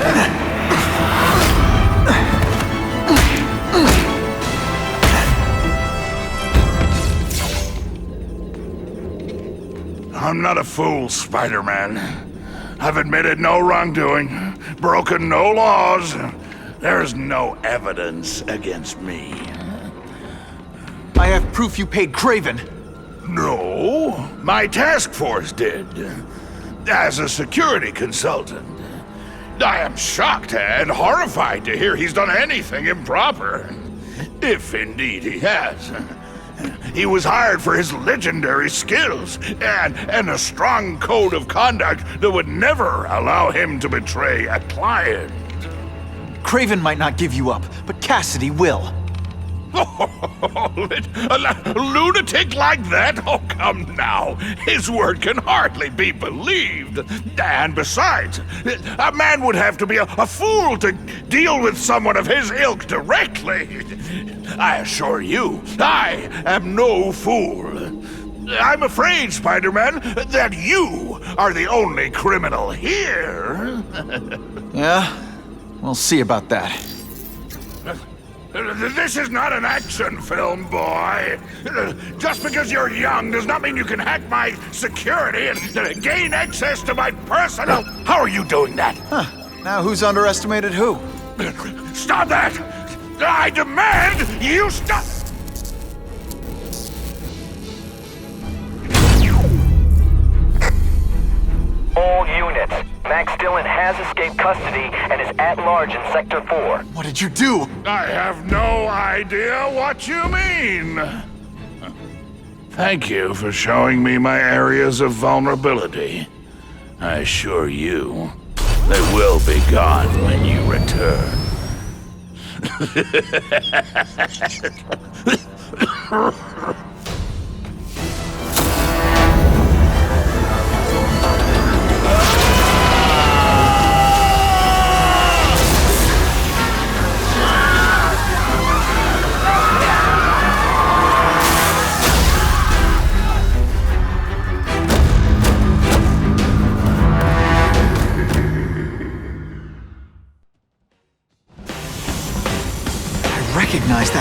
I'm not a fool, Spider-Man. I've admitted no wrongdoing, broken no laws. There's no evidence against me. I have proof you paid Craven. No, my task force did. As a security consultant. I am shocked and horrified to hear he's done anything improper. If indeed he has. He was hired for his legendary skills and a strong code of conduct that would never allow him to betray a client. Craven might not give you up, but Cassidy will. A lunatic like that? Oh, come now. His word can hardly be believed. And besides, a man would have to be a fool to deal with someone of his ilk directly. I assure you, I am no fool. I'm afraid, Spider-Man, that you are the only criminal here. Yeah? We'll see about that. This is not an action film, boy. Just because you're young does not mean you can hack my security and gain access to my personal... How are you doing that? Huh. Now who's underestimated who? Stop that! I demand you stop... All units. Max Dillon has escaped custody and is at large in Sector 4. What did you do? I have no idea what you mean. Thank you for showing me my areas of vulnerability. I assure you, they will be gone when you return.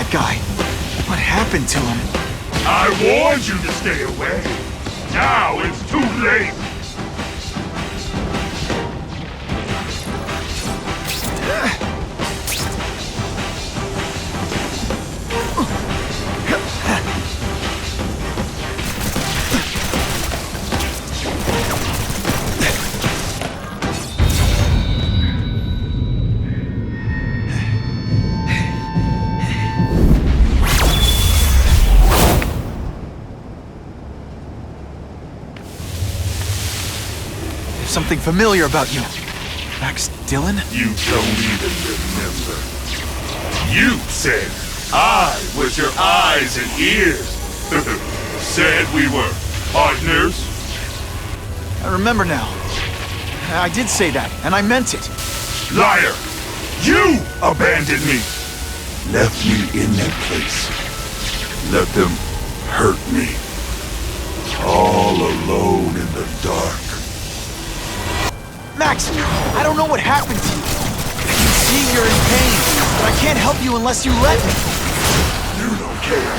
that guy? What happened to him? I warned you to stay away. Now it's too late. Something familiar about you. Max Dillon? You don't even remember. You said I was your eyes and ears. Said we were partners. I remember now. I did say that, and I meant it. Liar! You abandoned me! Left me in that place. Let them hurt me. All alone in the dark. Max, I don't know what happened to you. I can see you're in pain, but I can't help you unless you let me. You don't care.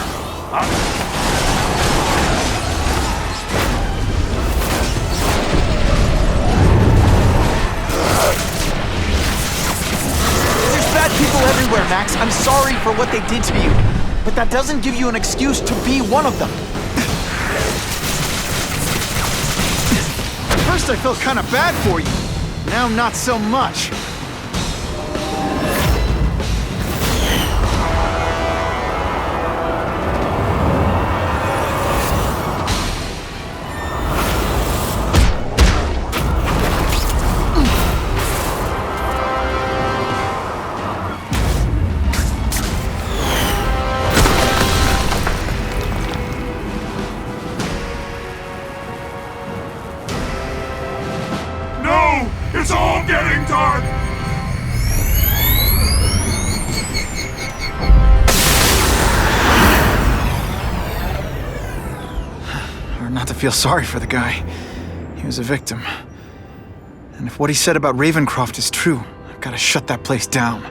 There's bad people everywhere, Max. I'm sorry for what they did to you, but that doesn't give you an excuse to be one of them. At first I felt kind of bad for you. Now not so much. It's all getting dark! Hard not to feel sorry for the guy. He was a victim. And if what he said about Ravencroft is true, I've got to shut that place down.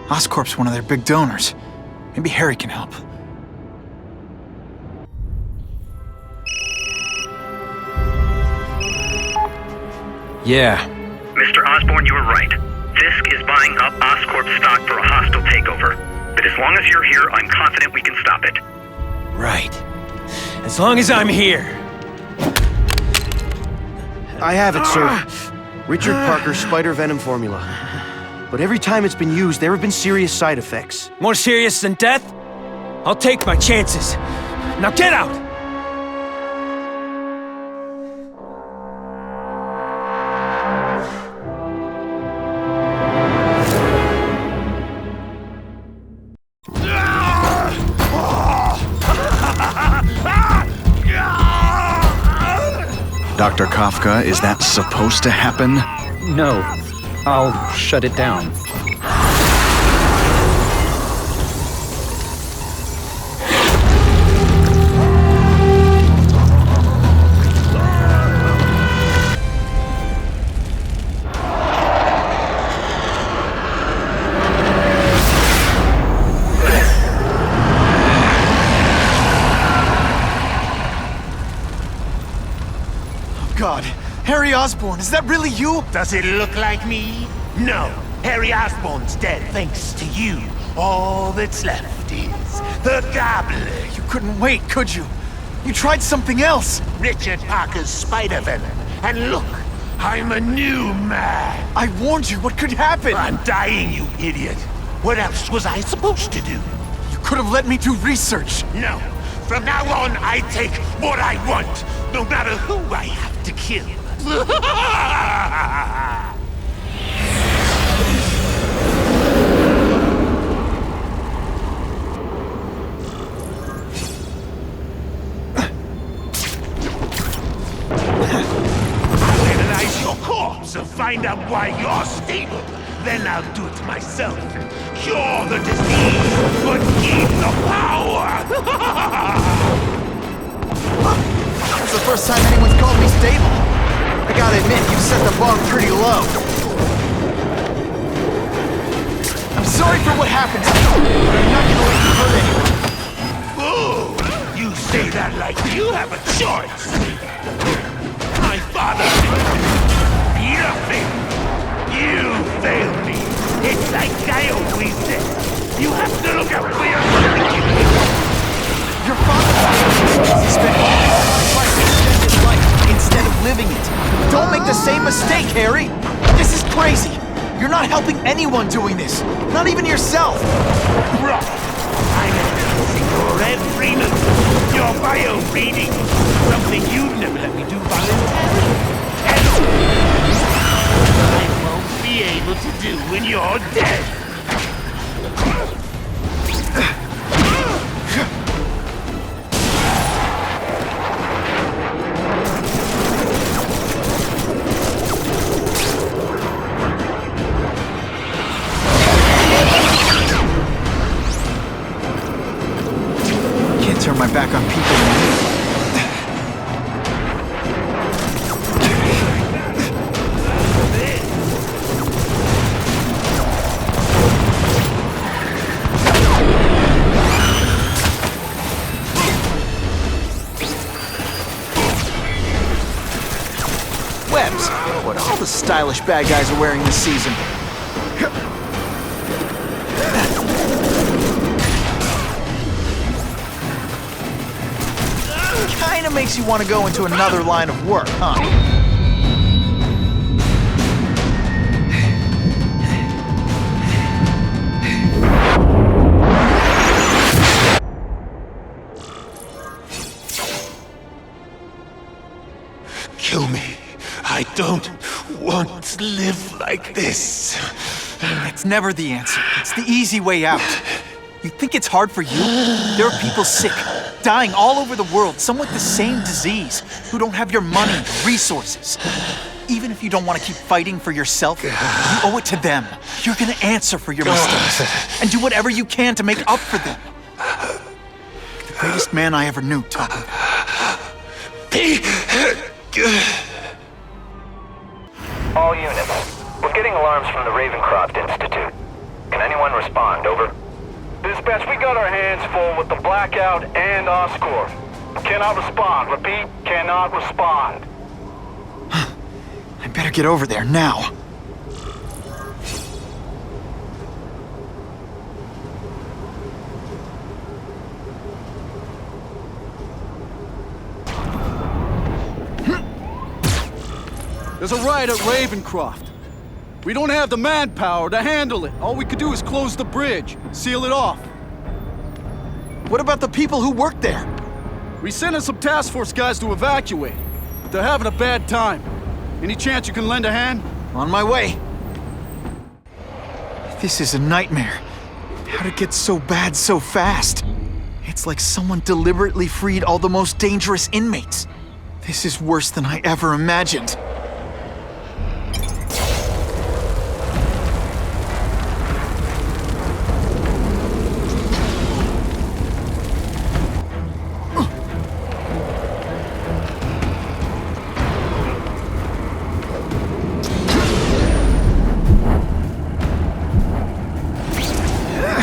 Oscorp's one of their big donors. Maybe Harry can help. Yeah. Mr. Osborn, you were right. Fisk is buying up Oscorp stock for a hostile takeover. But as long as you're here, I'm confident we can stop it. Right. As long as I'm here. I have it, sir. Richard Parker's spider venom formula. But every time it's been used, there have been serious side effects. More serious than death? I'll take my chances. Now get out! Dr. Kafka, is that supposed to happen? No. I'll shut it down. God, Harry Osborn, is that really you? Does it look like me? No. Harry Osborn's dead thanks to you. All that's left is the Goblet. You couldn't wait, could you? You tried something else. Richard Parker's spider venom. And look, I'm a new man. I warned you, what could happen? I'm dying, you idiot. What else was I supposed to do? You could have let me do research. No. From now on, I take what I want, no matter who I have to kill. I'll analyze your corpse and find out why you're stable. Then I'll do it myself. Cure the disease, but keep the power! It's the first time anyone's called me stable. I gotta admit, you've set the bar pretty low. I'm Sorry for what happened to you, but I'm not gonna let you hurt anyone. Fool! You say that like you have a choice! My father... Nothing! You failed me! It's like I always said! You have to look out for yourself! Your father has spent all his life to extend his life instead of living it. Don't make the same mistake, Harry! This is crazy! You're not helping anyone doing this! Not even yourself! Wrong! I'm enhancing your every move! Your bio reading! Something you'd never let me do voluntarily! I won't be able to do when you're dead! Can't turn my back on people. Webs, what all the stylish bad guys are wearing this season. Kinda makes you want to go into another line of work, huh? Kill me. I don't want to live like this. It's never the answer. It's the easy way out. You think it's hard for you? There are people sick, dying all over the world, some with the same disease, who don't have your money, resources. Even if you don't want to keep fighting for yourself, you owe it to them. You're gonna answer for your mistakes, and do whatever you can to make up for them. The greatest man I ever knew taught me that. All units, we're getting alarms from the Ravencroft Institute. Can anyone respond? Over. Dispatch, we got our hands full with the blackout and Oscorp. Cannot respond. Repeat, cannot respond. I better get over there now. There's a riot at Ravencroft. We don't have the manpower to handle it. All we could do is close the bridge, seal it off. What about the people who work there? We sent in some task force guys to evacuate, but they're having a bad time. Any chance you can lend a hand? On my way. This is a nightmare. How'd it get so bad so fast? It's like someone deliberately freed all the most dangerous inmates. This is worse than I ever imagined.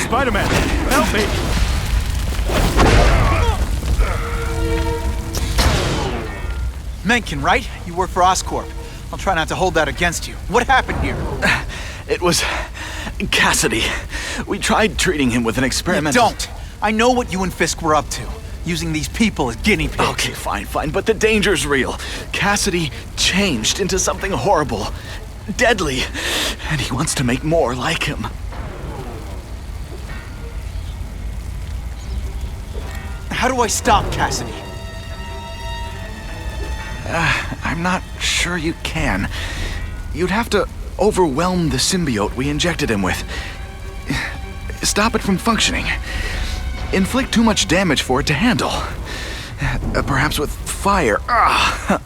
Spider-Man, help me! Mencken, right? You work for Oscorp. I'll try not to hold that against you. What happened here? It was... Cassidy. We tried treating him with an experiment. Don't! I know what you and Fisk were up to. Using these people as guinea pigs. Okay, fine, but the danger's real. Cassidy changed into something horrible. Deadly. And he wants to make more like him. How do I stop Cassidy? I'm not sure you can. You'd have to overwhelm the symbiote we injected him with. Stop it from functioning. Inflict too much damage for it to handle. Perhaps with fire,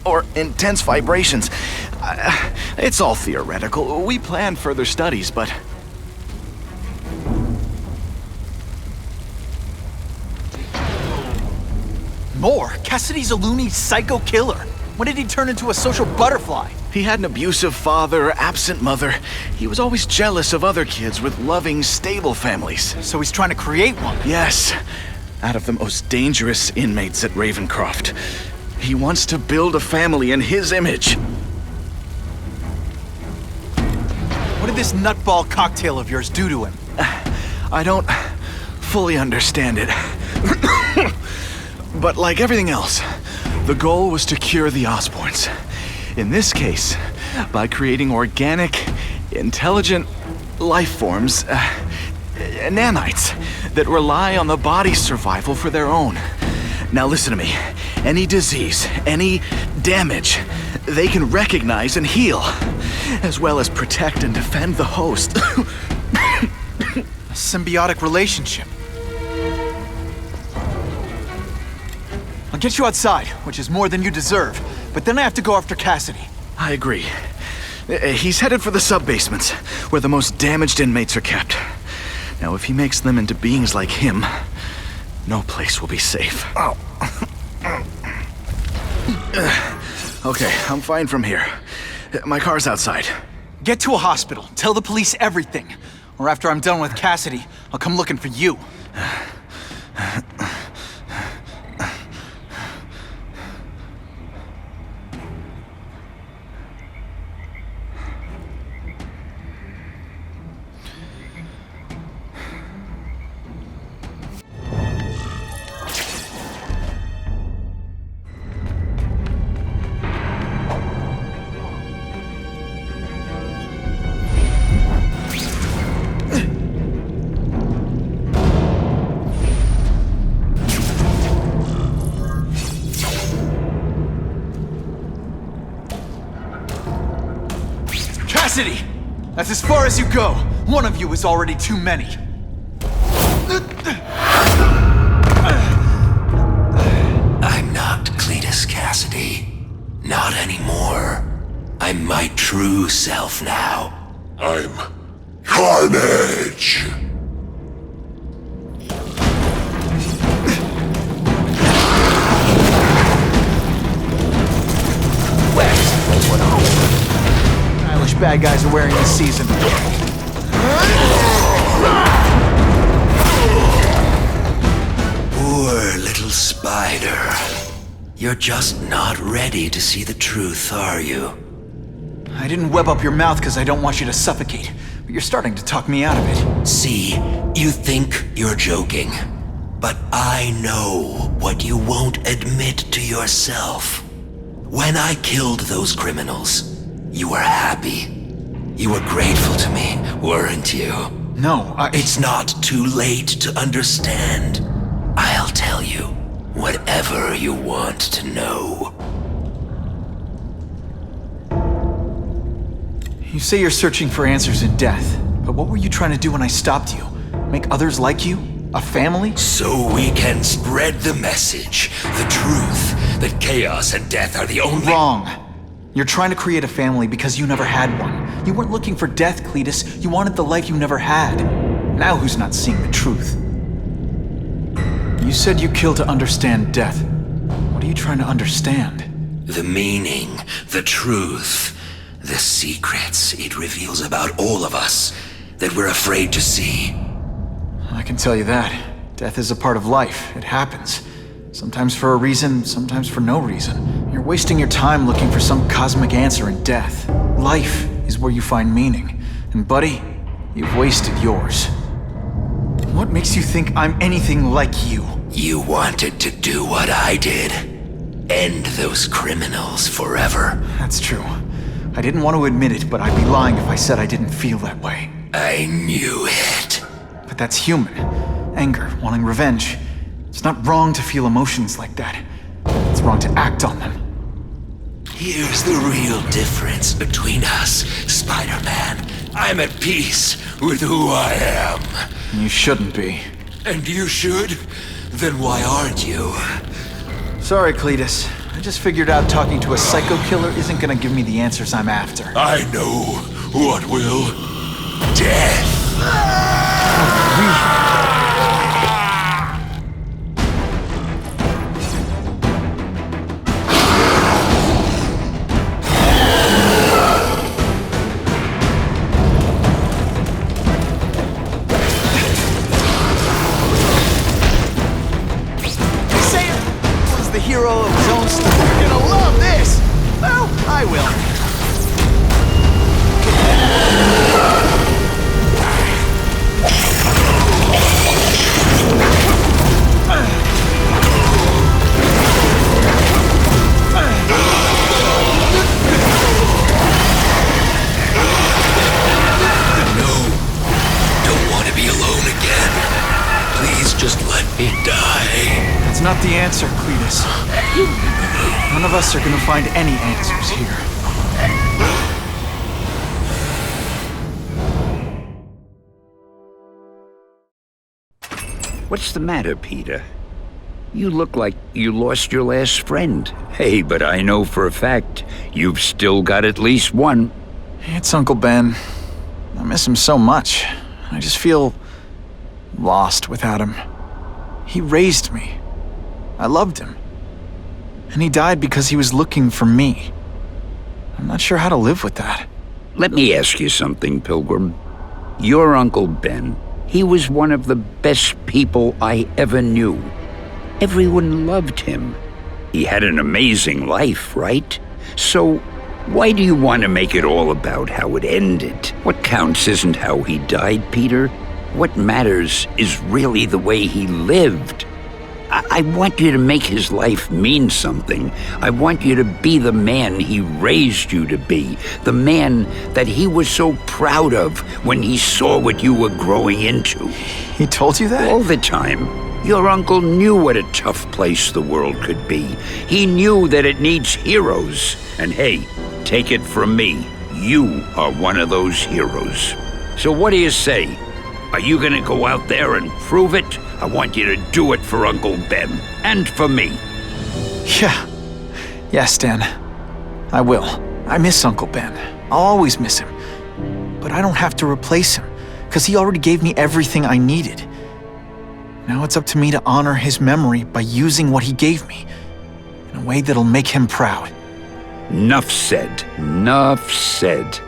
or intense vibrations. It's all theoretical. We plan further studies, but... More? Cassidy's a loony psycho killer. When did he turn into a social butterfly? He had an abusive father, absent mother. He was always jealous of other kids with loving, stable families. So he's trying to create one? Yes. Out of the most dangerous inmates at Ravencroft. He wants to build a family in his image. What did this nutball cocktail of yours do to him? I don't fully understand it. But like everything else, the goal was to cure the Osborns. In this case, by creating organic, intelligent life forms, nanites, that rely on the body's survival for their own. Now listen to me. Any disease, any damage, they can recognize and heal, as well as protect and defend the host. A symbiotic relationship. I'll get you outside, which is more than you deserve, but then I have to go after Cassidy. I agree. He's headed for the sub-basements, where the most damaged inmates are kept. Now, if he makes them into beings like him, no place will be safe. Oh. Okay, I'm fine from here. My car's outside. Get to a hospital. Tell the police everything. Or after I'm done with Cassidy, I'll come looking for you. Cassidy! That's as far as you go. One of you is already too many. I'm not Cletus Cassidy. Not anymore. I'm my true self now. I'm Carnage! Bad guys are wearing this season. Poor little spider. You're just not ready to see the truth, are you? I didn't web up your mouth because I don't want you to suffocate, but you're starting to talk me out of it. See, you think you're joking, but I know what you won't admit to yourself. When I killed those criminals, you were happy. You were grateful to me, weren't you? No, It's not too late to understand. I'll tell you whatever you want to know. You say you're searching for answers in death, but what were you trying to do when I stopped you? Make others like you? A family? So we can spread the message, the truth, that chaos and death are the only— Wrong. You're trying to create a family because you never had one. You weren't looking for death, Cletus. You wanted the life you never had. Now who's not seeing the truth? You said you killed to understand death. What are you trying to understand? The meaning, the truth, the secrets it reveals about all of us that we're afraid to see. I can tell you that. Death is a part of life. It happens. Sometimes for a reason, sometimes for no reason. You're wasting your time looking for some cosmic answer in death. Life is where you find meaning. And buddy, you've wasted yours. What makes you think I'm anything like you? You wanted to do what I did. End those criminals forever. That's true. I didn't want to admit it, but I'd be lying if I said I didn't feel that way. I knew it. But that's human. Anger, wanting revenge. It's not wrong to feel emotions like that. It's wrong to act on them. Here's the real difference between us, Spider-Man. I'm at peace with who I am. You shouldn't be. And you should? Then why aren't you? Sorry, Cletus. I just figured out talking to a psycho killer isn't gonna give me the answers I'm after. I know what will. Death! answer, Cletus. None of us are gonna find any answers here. What's the matter, Peter? You look like you lost your last friend. Hey, but I know for a fact you've still got at least one. It's Uncle Ben. I miss him so much. I just feel lost without him. He raised me. I loved him. And he died because he was looking for me. I'm not sure how to live with that. Let me ask you something, Pilgrim. Your Uncle Ben, he was one of the best people I ever knew. Everyone loved him. He had an amazing life, right? So, why do you want to make it all about how it ended? What counts isn't how he died, Peter. What matters is really the way he lived. I want you to make his life mean something. I want you to be the man he raised you to be. The man that he was so proud of when he saw what you were growing into. He told you that? All the time. Your uncle knew what a tough place the world could be. He knew that it needs heroes. And hey, take it from me, you are one of those heroes. So what do you say? Are you gonna go out there and prove it? I want you to do it for Uncle Ben, and for me. Yeah. Yes, Dan. I will. I miss Uncle Ben. I'll always miss him. But I don't have to replace him, because he already gave me everything I needed. Now it's up to me to honor his memory by using what he gave me, in a way that'll make him proud. Nuff said. Nuff said.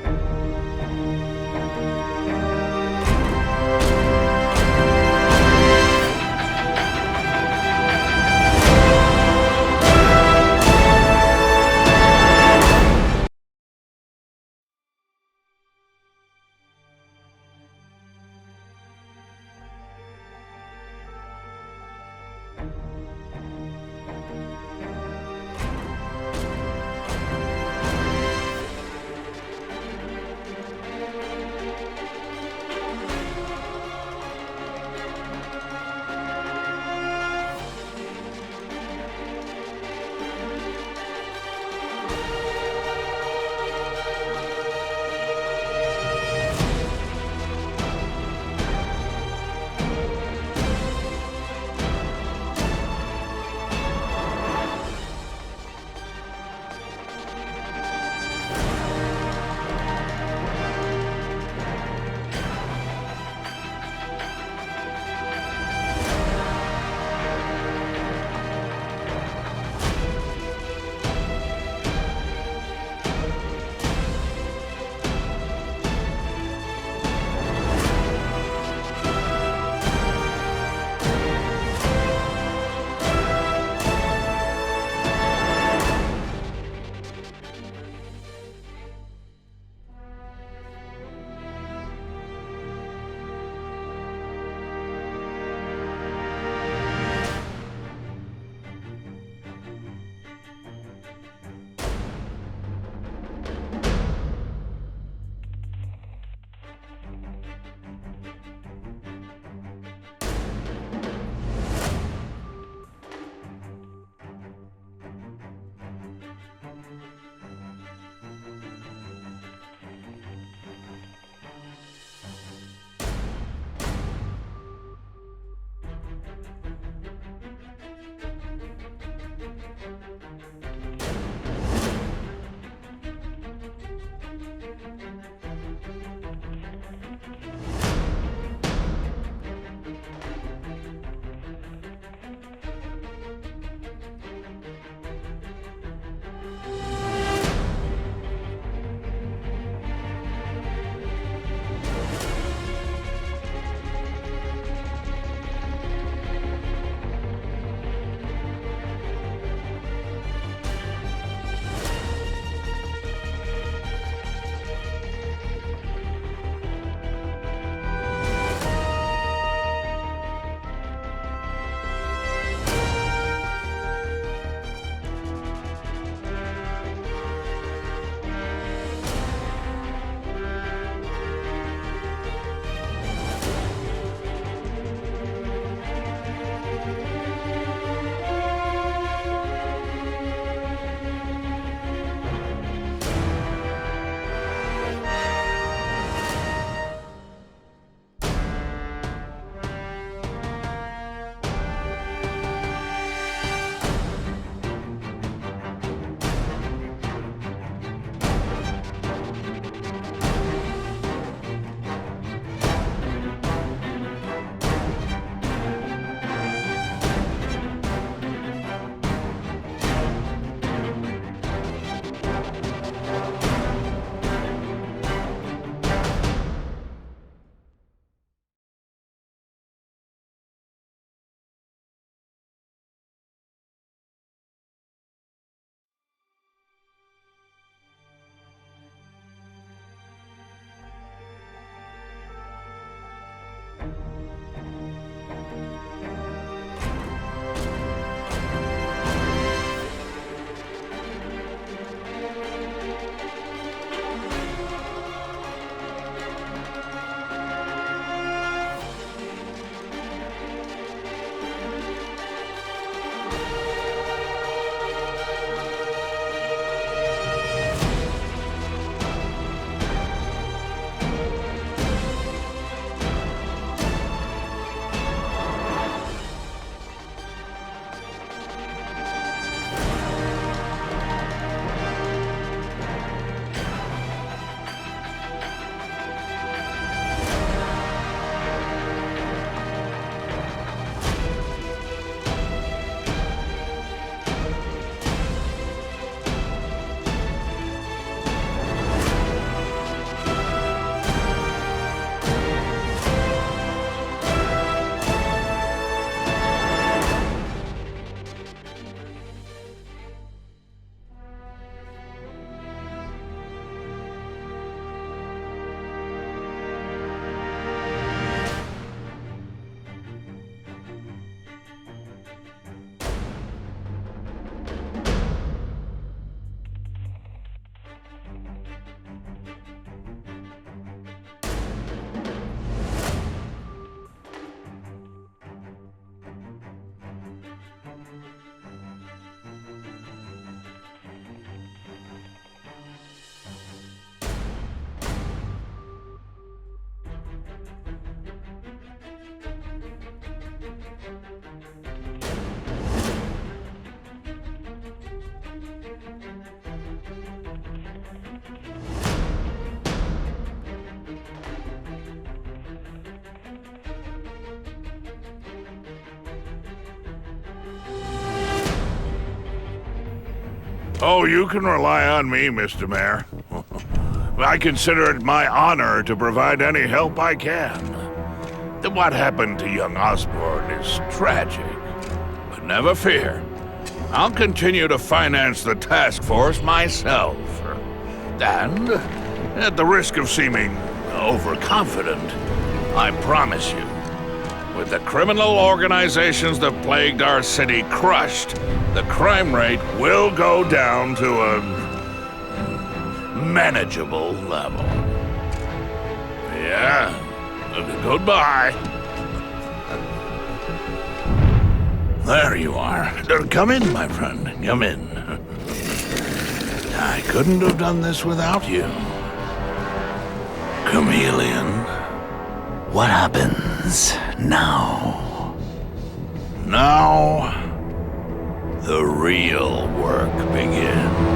Oh, you can rely on me, Mr. Mayor. I consider it my honor to provide any help I can. What happened to young Osborn is tragic, but never fear. I'll continue to finance the task force myself. And, at the risk of seeming overconfident, I promise you, with the criminal organizations that plagued our city crushed, the crime rate will go down to a manageable level. Yeah, goodbye. There you are. Come in, my friend. Come in. I couldn't have done this without you. Chameleon. What happens now? Now, the real work begins.